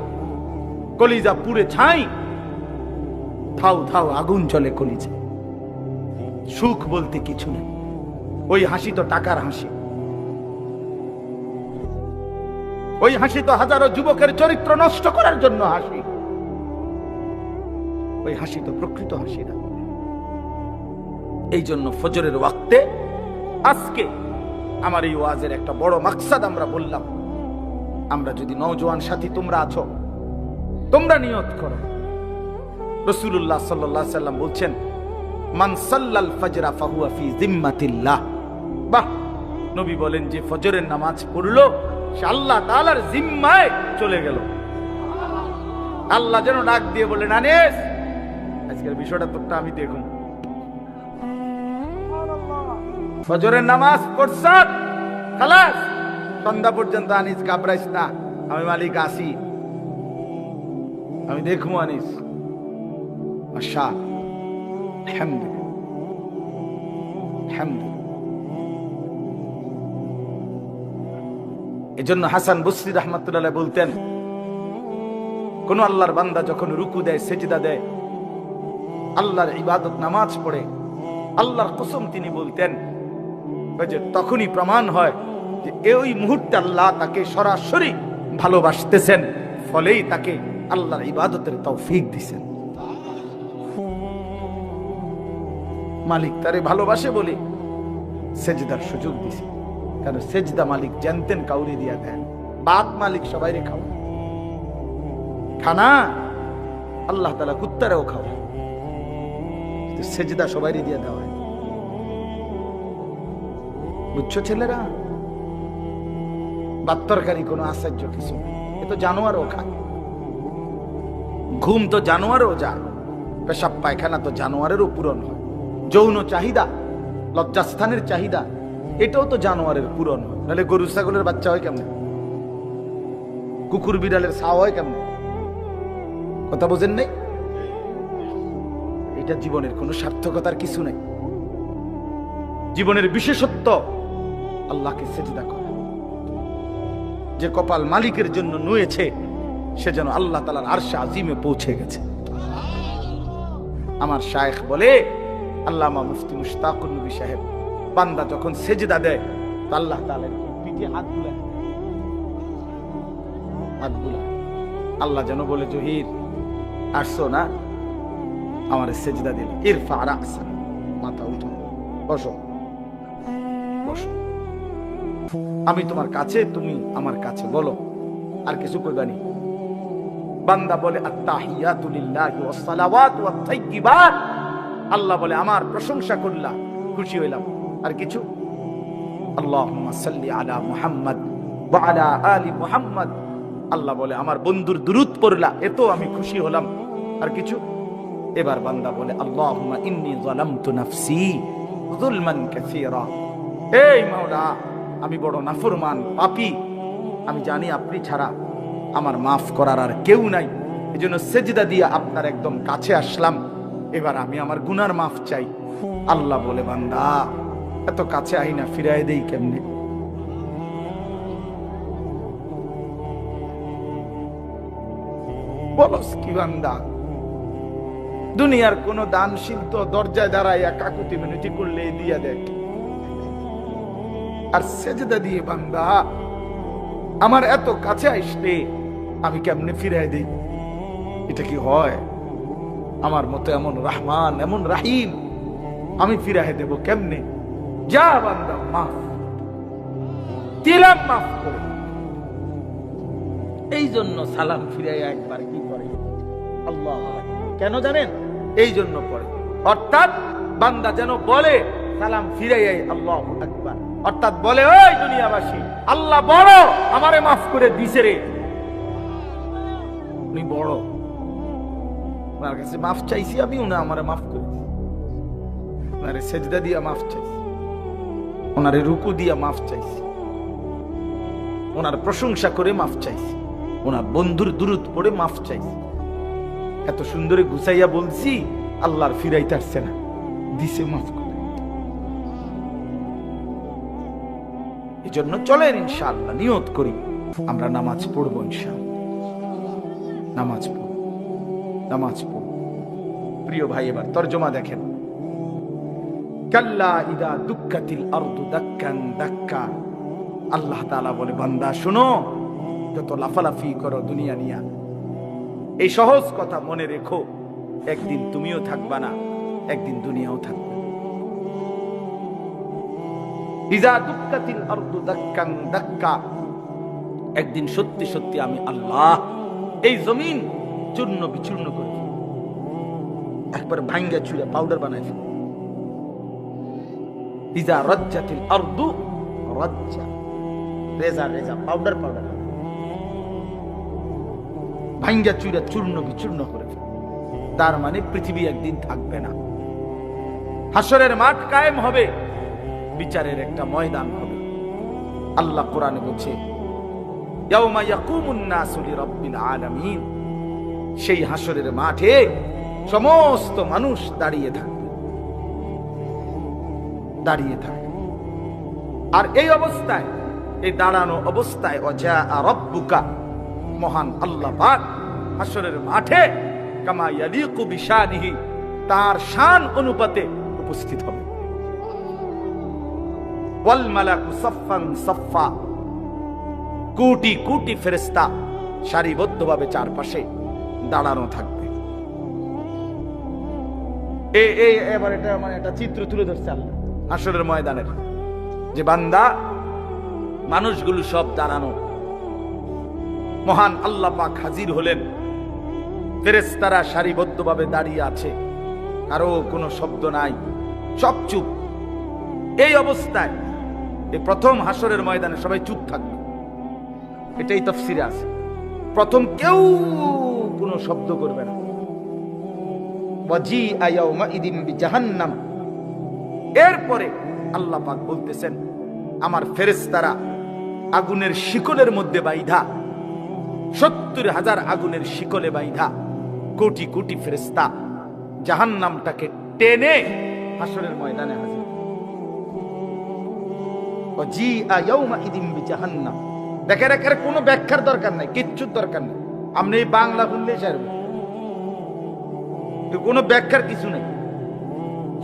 কলিজা পুড়ে ছাই, থাও থাও আগুন জ্বলে কলিজা। সুখ বলতে কিছু নেই। ওই হাসি তো টাকার হাসি, ওই হাসি তো হাজারো যুবকের চরিত্র নষ্ট করার জন্য হাসি। ওই হাসি তো প্রকৃত হাসি না। এই জন্য ফজরের ওয়াক্তে আজকে আমার এই ওয়াজের একটা বড় মাকসাদ আমরা বললাম, আমরা যদি নওজোয়ান সাথী তোমরা আছো, তোমরা নিয়ত করো। রাসূলুল্লাহ সাল্লাল্লাহু আলাইহি ওয়াসাল্লাম বলছেন, মান সাল্লাল ফাজরা ফাহুয়া ফি জিম্মাতিল্লাহ। বাহ, নবী বলেন যে ফজরের নামাজ পড়লো সে আল্লাহ তাআলার জিম্মায় চলে গেল। আল্লাহ যেন ডাক দিয়ে বলেন, আনিস আজকের বিষয়টা তোরটা আমি দেখুন। ফজরের নামাজ পড়ছ, খালাস, সন্ধ্যা পর্যন্ত আনিস ঘাবড়াইস না, আমি মালিক আসি, আমি দেখবো আনিস। আশা এজন্য হাসান বসরি রাহমাতুল্লাহ বলতেন, কোন আল্লাহর বান্দা যখন রুকু দেয়, সেজদা দেয়, আল্লাহর ইবাদত নামাজ পড়ে, আল্লাহর কসম তিনি বলতেন যে তখনই প্রমাণ হয় যে এই মুহূর্তে আল্লাহ তাকে সরাসরি ভালোবাসতেছেন, ফলেই তাকে আল্লাহর ইবাদতের তৌফিক দিছেন। মালিক তারে ভালোবাসে বলে সেজদার সুযোগ দিছে। কারণ সেজদা মালিক জানতেন কাউরি দিয়া দেন, বাত মালিক সবাই রে খাওয়া, খানা আল্লাহ তাআলা কুত্তারেও খাওয়া, সেজদা সবাই দিয়া দেওয়া হয়। বুঝছো ছেলেরা? বাত্তরকারী কোনো আশ্চর্য কিছু, এ তো জানোয়ারও খায়। ঘুম তো জানোয়ারও যায়, পেশাব পায়খানা তো জানোয়ারেরও পূরণ হয়। যৌন চাহিদা, লজ্জাস্থানের চাহিদা, এটাও তো জানোয়ারের পূরণ হয়। নাহলে গরু ছাগলের বাচ্চা হয় কেমন? কুকুর বিড়ালের ছাও হয় কেমন? কথা বোঝেন নাই? এটা জীবনের কোনো সার্থকতার কিছু নাই। জীবনের বিশেষত্ব আল্লাহকে সেজদা করা। যে কপাল মালিকের জন্য নুয়েছে সে যেন আল্লাহ তাআলার আরশে আজিমে পৌঁছে গেছে। আমার শায়েখ বলে, আল্লামা মুফতি মুশতাকুর নবী সাহেব, বান্দা যখন সেজদা দেয় তো আল্লাহ তাআলার পিঠে হাত বুলায়, হাত বুলায়। আল্লাহ যেন বলে, জহির আসছো না, আমার সেজদা দিল, ইরফা রাসা, মাথা উঠাও, বসো বসো, আমি তোমার কাছে, তুমি আমার কাছে, বলো আর কিছু কইবানি। বান্দা বলে, আত্তাহিয়াতু লিল্লাহি ওয়াস সালাওয়াতু ওয়াত তাইয়্যিবাত, আল্লাহ বলে আমার প্রশংসা করলা, খুশি হইলাম, আর কিছু? আল্লাহুম্মা সাল্লি আলা মুহাম্মদ ওয়া আলা আলি মুহাম্মদ, আল্লাহ বলে আমার বন্ধুর দুরূদ পড়লা, এত আমি খুশি হলাম, আর কিছু? এবার বান্দা বলে, আল্লাহুম্মা ইন্নী যালামতু নাফসি যুলমান কাসীরা, এই মাওলা আমি বড় নাফরমান পাপী, আমি জানি আপনি ছাড়া আমার মাফ করার আর কেউ নাই, এজন্য সেজদা দিয়ে আপনার একদম কাছে আসলাম, এবার আমি আমার গুনার মাফ চাই। আল্লাহ বলে, বান্দা এত কাছে আই না, ফিরাই দেই কেমনে? বলস কি বান্দা? দুনিয়ার কোন দানশীল তো দরজায় দাঁড়াইয়া কাকুতি মিনতি করলে দিয়া দেয়, আর সেজদা দিয়ে বান্দা আমার এত কাছে আসলে আমি কেমনে ফিরাই দেই? এটা কি হয়? আমার মতো এমন রহমান, এমন রাহিম আমি ফিরাই দেব কেমনে? যা বান্দা, মাফ দিলাম, মাফ করে। এই জন্য সালাম ফিরাইয়া একবার কি করে? আল্লাহ, কেন জানেন? এই জন্য পড়ে, অর্থাৎ বান্দা যেন বলে সালাম ফিরাইয়াই আল্লাহু আকবার, অর্থাৎ বলে, ওই দুনিয়াবাসী, আল্লাহ বড়, আমারে মাফ করে দিছে রে, উনি বড়, ওনার কাছে মাফ চাইছি আমি, উনি আমারে মাফ করে দিছে, ওনারে সেজদা দিয়া মাফ চাইছি, ওনারে রুকু দিয়া মাফ চাইছি, ওনার প্রশংসা করে মাফ চাইছি, ওনার বন্ধুর দুরূদ পড়ে মাফ চাইছি, এত সুন্দরে গুছাইয়া বলছি, আল্লাহর ফিরাইতে আসছে না, দিছে মাফ করে। এই জন্য চলেন ইনশাআল্লাহ নিয়ত করি আমরা নামাজ পড়বো, ইনশাআল্লাহ নামাজ পড়ব, নামাজ পড়ব। প্রিয় ভাই, এবার তরজমা দেখেন, কাল্লা ইদা দুক্কাতিল আরদু দাক্কান দাক্কা, আল্লাহ তাআলা বলে, বান্দা শুনো, যত লাফালাফি করো দুনিয়া নিয়া, এই সহজ কথা মনে রেখো, একদিন তুমিও থাকবা না, একদিন দুনিয়াও থাকবে। ইজা দুক্কাতিল আরদু দাক্কান দাক্কা, একদিন সত্যি সত্যি আমি আল্লাহ এই জমিন চূর্ণ বিচূর্ণ করে একবার ভাঙ্গা চুরে পাউডার বানাই ফেলব। ইজা রাজ্জাতিল আরদু রাজ্জা, রেজা রেজা, পাউডার পাউডার, ভাঙ্গা চুরে চূর্ণ বিচূর্ণ করে ফেলব। তার মানে পৃথিবী একদিন থাকবে না, হাসরের মাঠ কায়েম হবে, বিচারের একটা ময়দান হবে। আল্লাহ কোরআনে বলছে, ইয়াউমা ইয়াকুমুন নাসু লিরাব্বিল আলামিন, সেই হাসরের মাঠে সমস্ত মানুষ দাঁড়িয়ে থাকবে, দাঁড়িয়ে থাকবে। আর এই অবস্থায়, এই দাঁড়ানো অবস্থায়, ওয়াজা রাব্বুকা, মহান আল্লাহ পাক হাসরের মাঠে কামা ইয়ালিকু বিশানিহি, তার শান অনুপাতে উপস্থিত হবে। ওয়াল মালাকু সাফফান সাফফা, কোটি কোটি ফেরেশতা সারিবদ্ধভাবে চারপাশে দাঁড়ানো থাকবে। এবার এটা মানে একটা চিত্র তুলে ধরছে আল্লাহ হাসরের ময়দানের, যে বান্দা মানুষগুলো সব দাঁড়ানো, মহান আল্লাহ পাক হাজির হলেন, ফেরেশতারা সারিবদ্ধভাবে দাঁড়িয়ে আছে, কারো কোনো শব্দ নাই, সব চুপ। এই অবস্থায় এই প্রথম হাসরের ময়দানে সবাই চুপ থাকবে, এটাই তাফসীরে আছে। প্রথম কেউ কোনো শব্দ করবে না। ওয়াজিআ ইয়াউমাইদিন বিজাহান্নাম, এরপরে আল্লাহ পাক বলতেছেন, আমার ফেরেশতারা আগুনের শিকলের মধ্যে বাইধা, ৭০,০০০ আগুনের শিকলে বাইধা কোটি কোটি ফেরেশতা জাহান্নামটাকে টেনে হাসরের ময়দানে হাজির। ওয়াজিআ ইয়াউমাইদিন বিজাহান্নাম। দেখেন এর কোনো ব্যাখ্যার দরকার নাই, কিচ্ছুর দরকার নেই। আপনি এই বাংলা শুনলে ছাড়বে, কোনো ব্যাখ্যার কিছু নেই,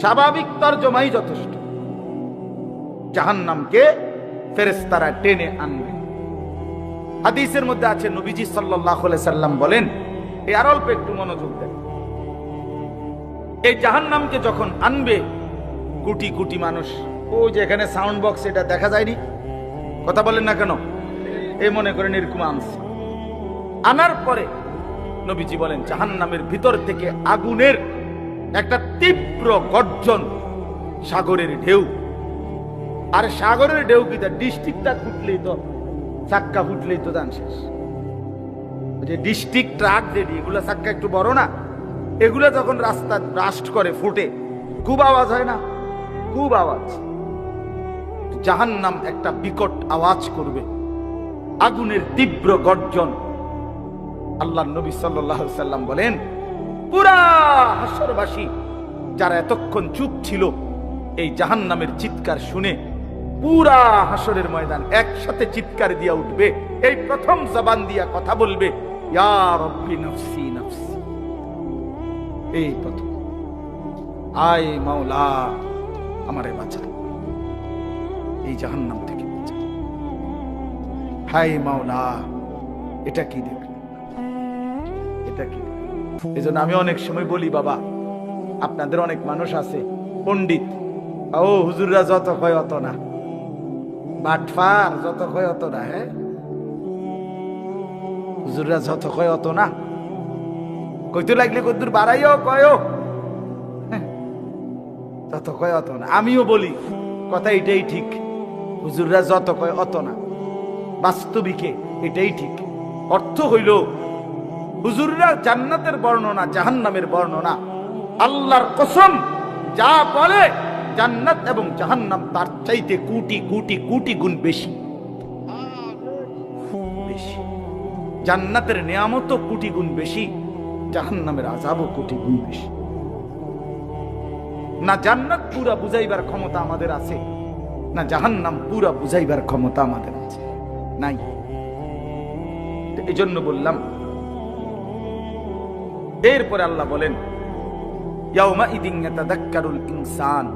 স্বাভাবিক তর্জমাই যথেষ্ট। জাহান্নামকে ফেরেশতারা টেনে আনবে। হাদিসের মধ্যে আছে নবীজি সাল্লাল্লাহু আলাইহি সাল্লাম বলেন, এই আর অল্প একটু মনোযোগ দেন, এই জাহান্নামকে যখন আনবে কোটি কোটি মানুষ, ও যে এখানে সাউন্ড বক্স এটা দেখা যায়নি, কথা বলেন না কেন, এই মনে করেন এরকম আনছে। আনার পরে নবীজি বলেন জাহান্নামের ভিতর থেকে আগুনের একটা তীব্র গর্জন, সাগরের ঢেউ। আর সাগরের ঢেউ কি তার ডিস্ট্রিক্টটা ফুটলেই তো, চাক্কা ফুটলেই তো দান শেষ। যে ডিস্ট্রিক্ট ট্রাক যেটি, এগুলা চাক্কা একটু বড় না, এগুলা যখন রাস্তা ব্রাস্ট করে ফুটে খুব আওয়াজ হয় না, খুব আওয়াজ। জাহান্নাম একটা বিকট আওয়াজ করবে, আগুনের তীব্র গর্জন। আল্লাহর নবী সাল্লাল্লাহু আলাইহি সাল্লাম বলেন পুরা হাসরবাসী যারা এতক্ষণ চুপ ছিল, এই জাহান্নামের চিৎকার শুনে পুরা হাসরের ময়দান একসাথে চিৎকার দিয়া উঠবে। এই প্রথম জবান দিয়া কথা বলবে, ইয়া রাব্বি নফসি নফসি। এই প্রথম, আয় মাওলা আমারে বাঁচা, এই জাহান্নাম থেকে বাঁচা। হায় মাওলা, এটা কি দেখলাম, এটা কি? এজন্য আমি অনেক সময় বলি, বাবা আপনাদের অনেক মানুষ আছে পণ্ডিত, ও হুজুররা যত কয় অত না, বাটফার যত কয় অত না। হ্যাঁ, হুজুররা যত কয় অত না, কইতে লাগলে কদ্দুর বাড়াইও কয়ও, যত কয় অত না। আমিও বলি কথা এটাই ঠিক, হুজুররা যত কয় অত না, বাস্তবিকে এটাই ঠিক। অর্থ হইল হুজুররা জান্নাতের বর্ণনা জাহান্নামের বর্ণনা, আল্লাহর কসম যা বলে জান্নাত এবং জাহান্নাম তার চাইতে কোটি কোটি কোটি গুণ বেশি বেশি। জান্নাতের নিয়ামত কোটি গুণ বেশি, জাহান্নামের আযাবও কোটি গুণ বেশি। না জান্নাত পুরা বুঝাইবার ক্ষমতা আমাদের আছে, না জাহান্নাম পুরা বুঝাইবার ক্ষমতা আমাদের আছে, নাই। এই জন্য বললাম। এরপরে আল্লাহ বলেন ইয়াউমাইদিন ইয়াতাযাক্কারুল ইনসান,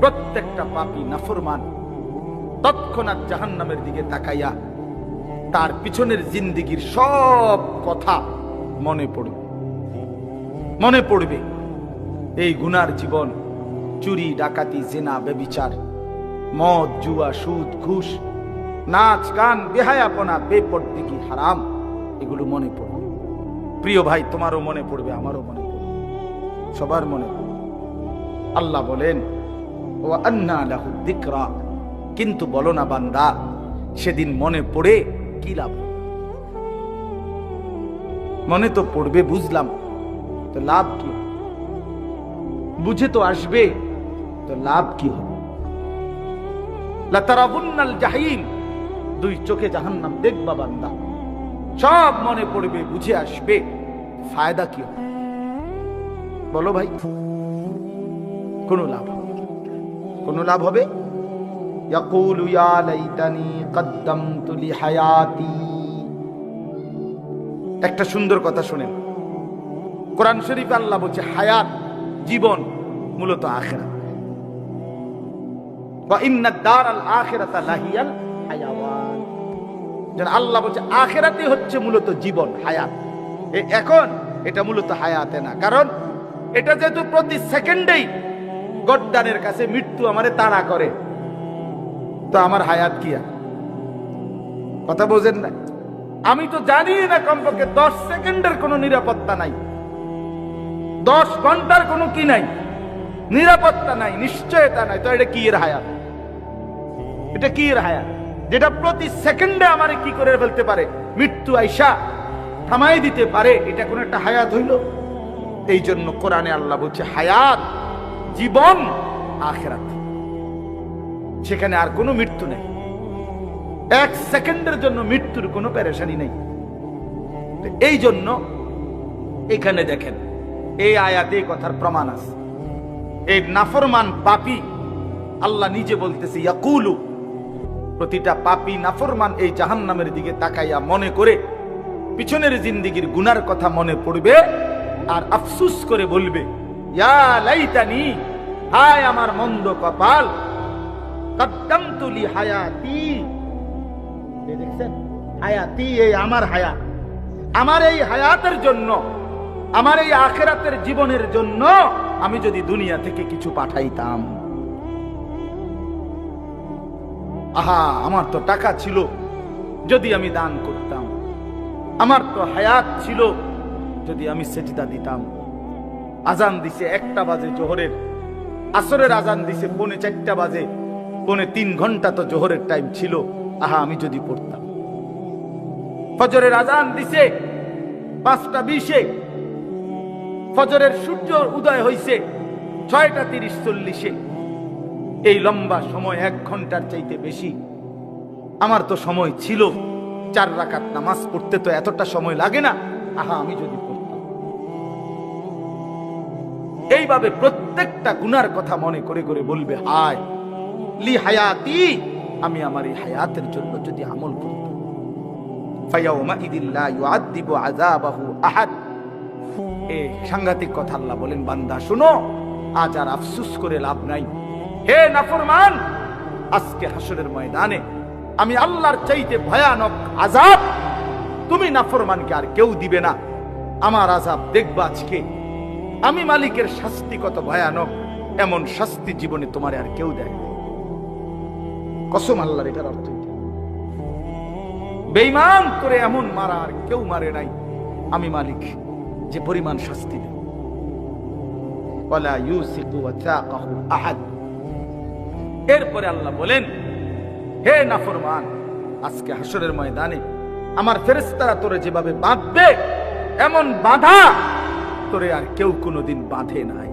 প্রত্যেকটা পাপী নাফরমান তৎক্ষণাৎ জাহান্নামের দিকে তাকাইয়া তার পিছনের জিন্দেগির সব কথা মনে পড়বে, মনে পড়বে। এই গুনার জীবন, চুরি ডাকাতি জিনা ব্যভিচার মদ জুয়া সুদ ঘুষ নাচ গান বেহায়াপনা বেপরদিগি হারাম, এগুলো মনে পড়বে। প্রিয় ভাই, তোমারও মনে পড়বে, আমারও মনে পড়বে, সবার মনে পড়বে। আল্লাহ বলেন ওয়া আন্না লাহু যিকরা, কিন্তু বলো না বান্দা সেদিন মনে পড়ে কি লাভ? মনে তো পড়বে, বুঝলাম, তো লাভ কি? বুঝে তো আসবে, তো লাভ কি হবে? লাতারাবুন্নাল জাহিম, দুই চোখে জাহান্নাম দেখবা বান্দা, সব মনে পড়বে, বুঝে আসবে, ফায়দা কি হবে? বলো ভাই, কোনো লাভ হবে? কোনো লাভ হবে? ইয়াকুলু ইয়া লাইতানি কদ্দামতু লিহায়াতি। একটা সুন্দর কথা শুনেন, কোরআন শরীফে আল্লাহ বলছে হায়াত, জীবন মূলত আখিরাত। ওয়া ইন্নাদ দারাল আখিরাতা লাহিয়াল হায়াওয়ান। যেন আল্লাহ বলছে আখিরাতই হচ্ছে মূলত জীবন, হায়াত। এখন এটা মূলত হায়াতে না, কারণ এটা যেহেতু প্রতি সেকেন্ডেই গদ্দানের কাছে মৃত্যু আমারে তাড়া করে, তো আমার হায়াত কি আর? কথা বোঝেন না? আমি তো জানি না কমপক্ষে 10 সেকেন্ডের কোনো নিরাপত্তা নাই, 10 ঘন্টার কোনো কি নাই, নিরাপত্তা নাই, নিশ্চয়তা নাই। তো এটা কি এর হায়াত? এটা কি এর হায়াত যেটা প্রতি সেকেন্ডে আমারে কি করে ফেলতে পারে? মৃত্যু আইসা থামাই দিতে পারে। এটা কোন একটা হায়াত হইল? এই জন্য কোরআনে আল্লাহ বলছে হায়াত, জীবন আখিরাত, সেখানে আর কোনো মৃত্যু নেই। 1 সেকেন্ডের জন্য মৃত্যুর কোনো পেরেশানি নেই। এই জন্য এখানে দেখেন, এই আয়াতে কথার প্রমাণ আছে। এই নাফরমান পাপী আল্লাহ নিজে বলতেছে ইয়াকুলু, প্রতিটা পাপী নাফরমান এই জাহান্নামের দিকে তাকাইয়া মনে করে পিছনের জিন্দেগির গুনার কথা মনে পড়বে আর আফসুস করে বলবে, ইয়া লাইতানি, হায় আমার মন্দ কপাল, কদ্দামতু লি হায়াতি। দেখছেন, হায়াতি, এই আমার হায়াত, আমার এই হায়াতের জন্য, আমার এই আখিরাতের জীবনের জন্য আমি যদি দুনিয়া থেকে কিছু পাঠাইতাম। আহা, আমার তো টাকা ছিল, যদি আমি দান করতাম। আমার তো হায়াত ছিল, যদি আমি সেজদা দিতাম। আজান দিছে 1টা বাজে জোহরের, আসরের আজান দিছে 3:45 বাজে, 3.25 ঘন্টা তো জোহরের টাইম ছিল। আহা, আমি যদি পড়তাম। ফজরের আজান দিছে 5:20, ফজরের সূর্য উদয় হইছে 6:30-40। এই লম্বা সময় 1 ঘন্টার চাইতে বেশি আমার তো সময় ছিল। 4 রাকাত নামাজ পড়তে তো এতটা সময় লাগে না। আহা, আমি যদি পড়তাম। এইভাবে প্রত্যেকটা গুনার কথা মনে করে করে বলবে, হায় লি হায়াতি, আমি আমার এই হায়াতের জন্য যদি আমল করতাম। ফায়াউমা ইদিল্লা ইউআযিবু আযাবাহু আহাদ। এই সাংঘাতিক কথা আল্লাহ বলেন, বান্দা শুনো, আজ আর আফসোস করে লাভ নাই। হে নাফরমান, আজকে হাসরের ময়দানে আমি আল্লাহর চাইতে ভয়ানক আযাব তুমি নাফরমানকে আর কেউ দিবে না। আমার আযাব দেখবা আজকে। আমি মালিকের শাস্তি কত ভয়ানক, এমন শাস্তি জীবনে তোমার আর কেউ দেয় না। কসম আল্লাহর, এটার অর্থ এটা। বেঈমান করে এমন মারা আর কেউ মারে নাই। আমি মালিক যে পরিমাণ শাস্তি দেব। ওয়ালা ইউসিকু ওয়াসাকাহু আহাদ। এরপরে আল্লাহ বলেন, হে নাফরমান, আজকে হাসরের ময়দানে আমার ফেরেশতারা তোরে যেভাবে বাঁধবে, এমন বাঁধা তোরে আর কেউ কোনোদিন বাঁধে নাই।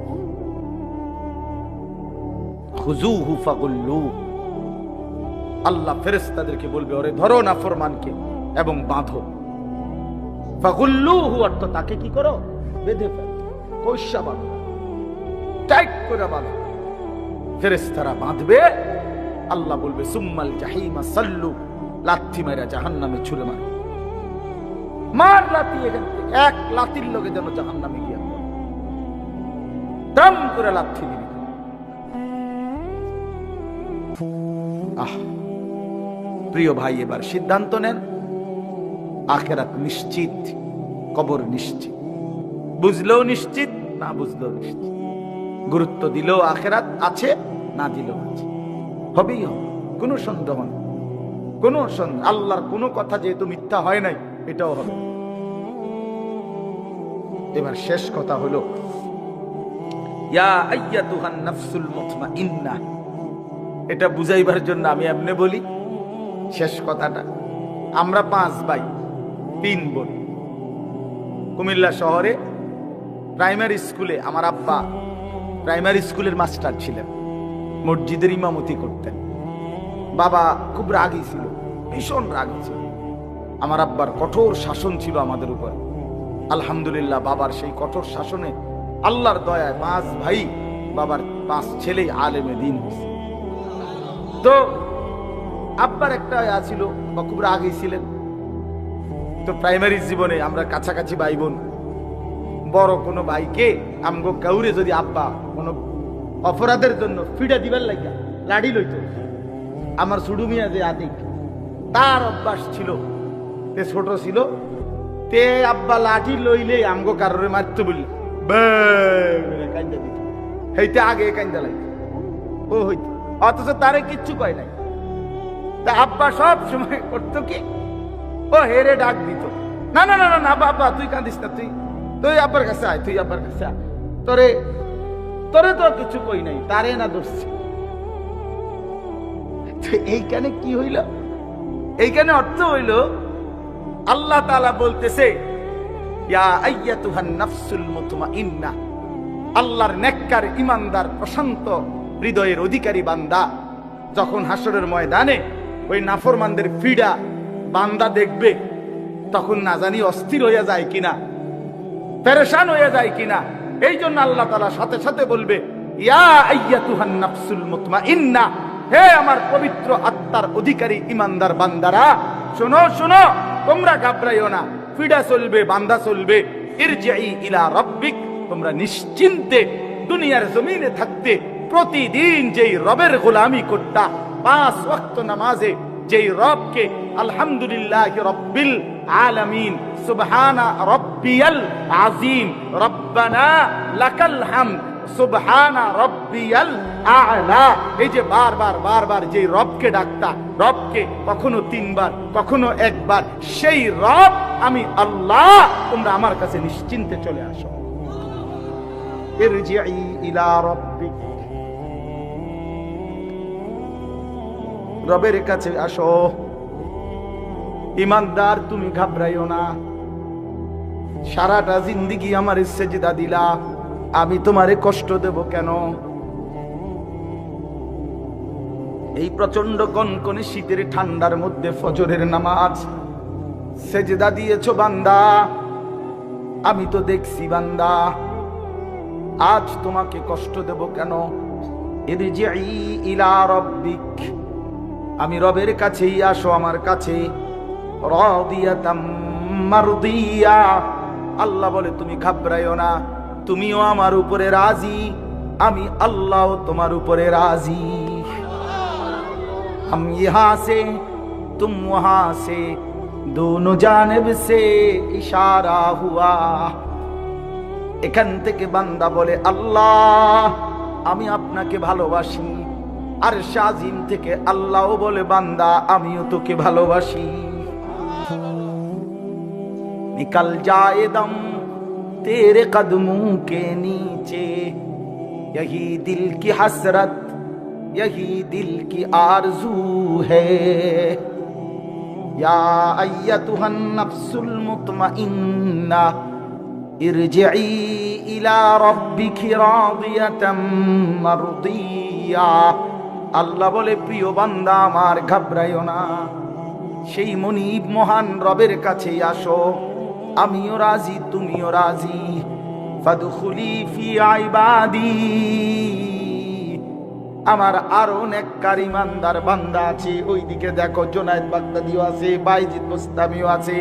খুযুহু ফাগুল্লু। আল্লাহ ফেরেশতাদেরকে বলবে, ওরে ধরো নাফরমানকে এবং বাঁধো। ফাগুল্লুহু অর্থ তাকে কি করো, বেঁধে ফেলো, কইসা বাঁধো, টাইট করে বাঁধো। ফেরেশতারা বাঁধবে। আল্লাহ বলবে, সুম্মাল জাহিমা সাল্লু, লাথি মাইরা জাহান্নামে ছুঁড়ে মার। মার লাথি, এখান থেকে 1 লাথির লগে যেন জাহান্নামে গিয়া দাম করে লাথি দিবি। আহ, প্রিয় ভাই, এবার সিদ্ধান্ত নেন। আখিরাত নিশ্চিত, কবর নিশ্চিত। বুঝলেও নিশ্চিত, না বুঝলেও নিশ্চিত। গুরুত্ব দিলেও আখিরাত আছে, না দিলেও আছে, হবেই হবে, কোনো সন্দেহ নেই, কোনো সন্দেহ। আল্লাহর কোনো কথা যেহেতু মিথ্যা হয় নাই, এটাও হবে। এবার শেষ কথা হলো, ইয়া আইয়াতুহান নাফসুল মুতমাইন্নাহ। এটা বুঝাইবার জন্য আমি এমনি বলি শেষ কথাটা। আমরা 5 ভাই 3 বোন। কুমিল্লা শহরে প্রাইমারি স্কুলে আমার আব্বা প্রাইমারি স্কুলের মাস্টার ছিলেন, মসজিদের ইমামতি করতেন। বাবা খুব রাগী ছিল, ভীষণ রাগী ছিল। আমার আব্বার কঠোর শাসন ছিল আমাদের উপর। আলহামদুলিল্লাহ, বাবার সেই কঠোর শাসনে আল্লাহর দয়ায় 5 ভাই, বাবার 5 ছেলেই আলেমে দ্বীন হয়েছে। তো আব্বার একটা ছিল, বা খুব রাগী ছিলেন। তো প্রাইমারি জীবনে আমরা কাছাকাছি ভাই বোন, বড় কোনো ভাইকে আমগো কাউরে যদি আব্বা কোনো অপরাধের জন্য ফিডা দিবার লাগিয়া লাড়ি লইত, আমার সুডু মিয়া যে আদিক, তার অভ্যাস ছিল, তে ছোট ছিল, তে আব্বা লাঠি লইলে আমগো কারোরে মারতে বললে কান্দা দিত, সেইটা আগে কান্দা লাগতো ও হইতো, অথচ তারে কিচ্ছু কয় নাই। তা আব্বা সব সময় করতো কি, ও হেরে ডাক দিত, না না না না বাবা তুই কাঁদিস না, তুই আব্বার কাছে আয়, তুই আব্বার কাছে আয়, তোরে তোরে তো কিছু কই নাই, তারে না ধরছি। এইখানে কি হইল, এইখানে অর্থ হইল আল্লাহ তাআলা বলতেছে, ইয়া আইয়াতুহান নাফসুল মুতমাইন্নাহ, আল্লাহর নেককার ইমানদার প্রশান্ত হৃদয়ের অধিকারী বান্দা যখন হাসরের ময়দানে ওই নাফরমানদের ফিডা বান্দা দেখবে, তখন না জানি অস্থির হইয়া যায় কিনা, পেরেশান হইয়া যায় কিনা। এই জন্য আল্লাহ তাআলা সাথে সাথে বলবে, ইয়া আইয়াতুহান নাফসুল মুতমাইন্নাহ, হে আমার পবিত্র আত্মার অধিকারী ইমানদার বান্দারা, শোনো শোনো, তোমরা ঘাবড়াইও না, ফিডা চলবে, বান্দা চলবে। ইরজিই ইলা রাব্বিক, তোমরা নিশ্চিন্তে দুনিয়ার জমিনে থাকতে প্রতিদিন যেই রবের গোলামি করতা, 5 ওয়াক্ত নামাজে যেই রবকে আলহামদুলিল্লাহ রব্বিল আলামিন, সুবহানা রব্বিয়াল আযীম, রব্বানা লাকাল হামদ, সুবহানা রব্বিয়াল আ'লা, এই যে বারবার বারবার যে রবকে ডাকতা, রবকে কখনো 3 বার কখনো 1 বার, সেই রব আমি আল্লাহ, তোমরা আমার কাছে নিশ্চিন্তে চলে আসো। ইরজিই ইলা রাব্বিক, রবের কাছে আসো। ইমানদার তুমি ঘাবড়াইও না, সারাটা জিন্দেগি আমার সেজদা দিলা, আমি তোমারে কষ্ট দেব কেন? এই প্রচন্ড কনকনে শীতের ঠান্ডার মধ্যে ফজরের নামাজ সেজদা দিয়েছো বান্দা, আমি তো দেখছি বান্দা, আজ তোমাকে কষ্ট দেব কেন? ইরজিই ইলা রাব্বিক, আমি রবের কাছেই আসো, আমার কাছে। রাদিয়াতাম মারদিয়া, আল্লাহ বলে তুমি ঘাবড়াইও না, তুমিও আমার উপরে রাজি, আমি আল্লাহ তোমার উপরে রাজি। हम यहाँ से तुम वहां से, दोनों जानिब से इशारा हुआ। এখান থেকে বান্দা বলে আল্লাহ আমি আপনাকে ভালোবাসি, আর শাজিম থেকে আল্লাহ বলে বান্দা আমিও তোকে ভালোবাসি। निकल जाए दम तेरे कदमों के नीचे, यही दिल की हसरत, यही दिल की आरज़ू है। या अय्यतुहन नफ्सुल मुतमइन्ना, इरजिई इला रब्बिकी रादियाताम मारदिया। আল্লাহ বলে প্রিয় বান্দা আমার ঘাবড়াইও না, সেই মনিব মহান রবের কাছে আসো, আমিও রাজি তুমিও রাজি। ফাদখুলি ফি ইবাদি, আমার আরো নেককার ইমানদার বান্দা আছে, ওইদিকে দেখো জুনায়েদ বাগদাদিও আছে, বাইজিদ বুস্তামিও আছে,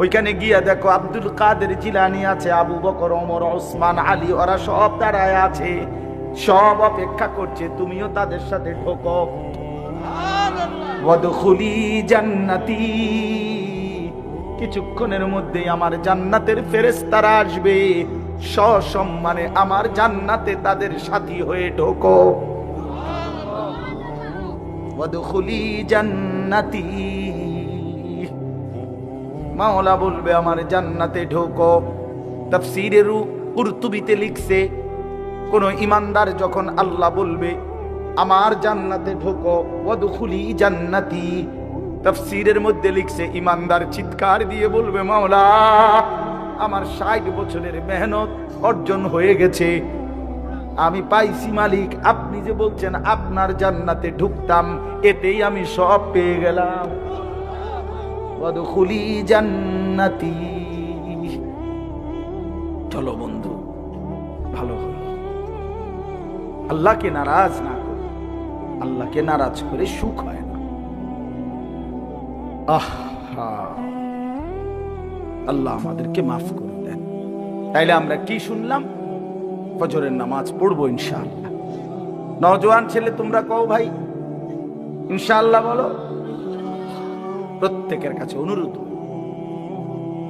ওইখানে গিয়া দেখো আব্দুল কাদের জিলানী আছে, আবু বকর, ওমর, ওসমান, আলী, ওরা সব দাঁড়ায় আছে, সব অপেক্ষা করছে, তুমিও তাদের সাথে ঢোকো। ওয়াদখুলি জান্নাতি, কিছুক্ষণের মধ্যে আমার জান্নাতের ফেরেশতারা আসবে, সসম্মানে আমার জান্নাতে তাদের সাথী হয়ে ঢোকো। ওয়াদখুলি জান্নাতি, মাওলা বলবে আমার জান্নাতে ঢোকো। তাফসীরে কুরতুবীতে লিখছে, কোন ইমানদার যখন আল্লাহ বলবে আমার জান্নাতে ঢোকো, ওয়াদখুলি জান্নাতি, তাফসীরের মধ্যে লিখছে ইমানদার চিৎকার দিয়ে বলবে মাওলা আমার 60 বছরের মেহনত অর্জন হয়ে গেছে, আমি পাইছি মালিক, আপনি যে বলছেন আপনার জান্নাতে ঢুকতাম, এতেই আমি সব পেয়ে গেলাম। ওয়াদখুলি জান্নাতি, চলো বন্ধু ভালো হই, আল্লাহকে নারাজ না করে, আল্লাহকে নারাজ করে সুখ হয় না। আল্লাহ আমাদেরকে মাফ করে দেন। তাইলে আমরা কি শুনলাম? ফজরের নামাজ পড়বো ইনশাআল্লাহ। নওজোয়ান ছেলে তোমরা কও ভাই ইনশাআল্লাহ বলো। প্রত্যেকের কাছে অনুরোধ,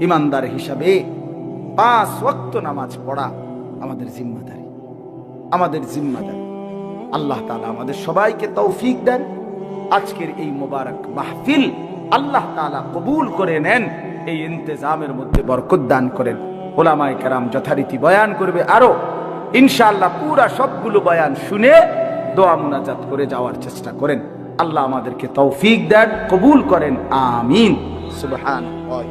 ইমানদার হিসাবে 5 ওয়াক্ত নামাজ পড়া আমাদের জিম্মাদারি, আমাদের জিম্মাদারি। আল্লাহ তাআলা আমাদের সবাইকে তৌফিক দেন। আজকের এই মোবারক মাহফিল আল্লাহ তাআলা কবুল করে নেন, এই ইন্তেজামের মধ্যে বরকত দান করেন। ওলামায়ে কেরাম যথারীতি বয়ান করবে, আরো ইনশাআল্লাহ পুরা সবগুলো বয়ান শুনে দোয়া মুনাজাত করে যাওয়ার চেষ্টা করেন। আল্লাহ আমাদেরকে তৌফিক দেন, কবুল করেন, আমিন। সুবহানাল্লাহ।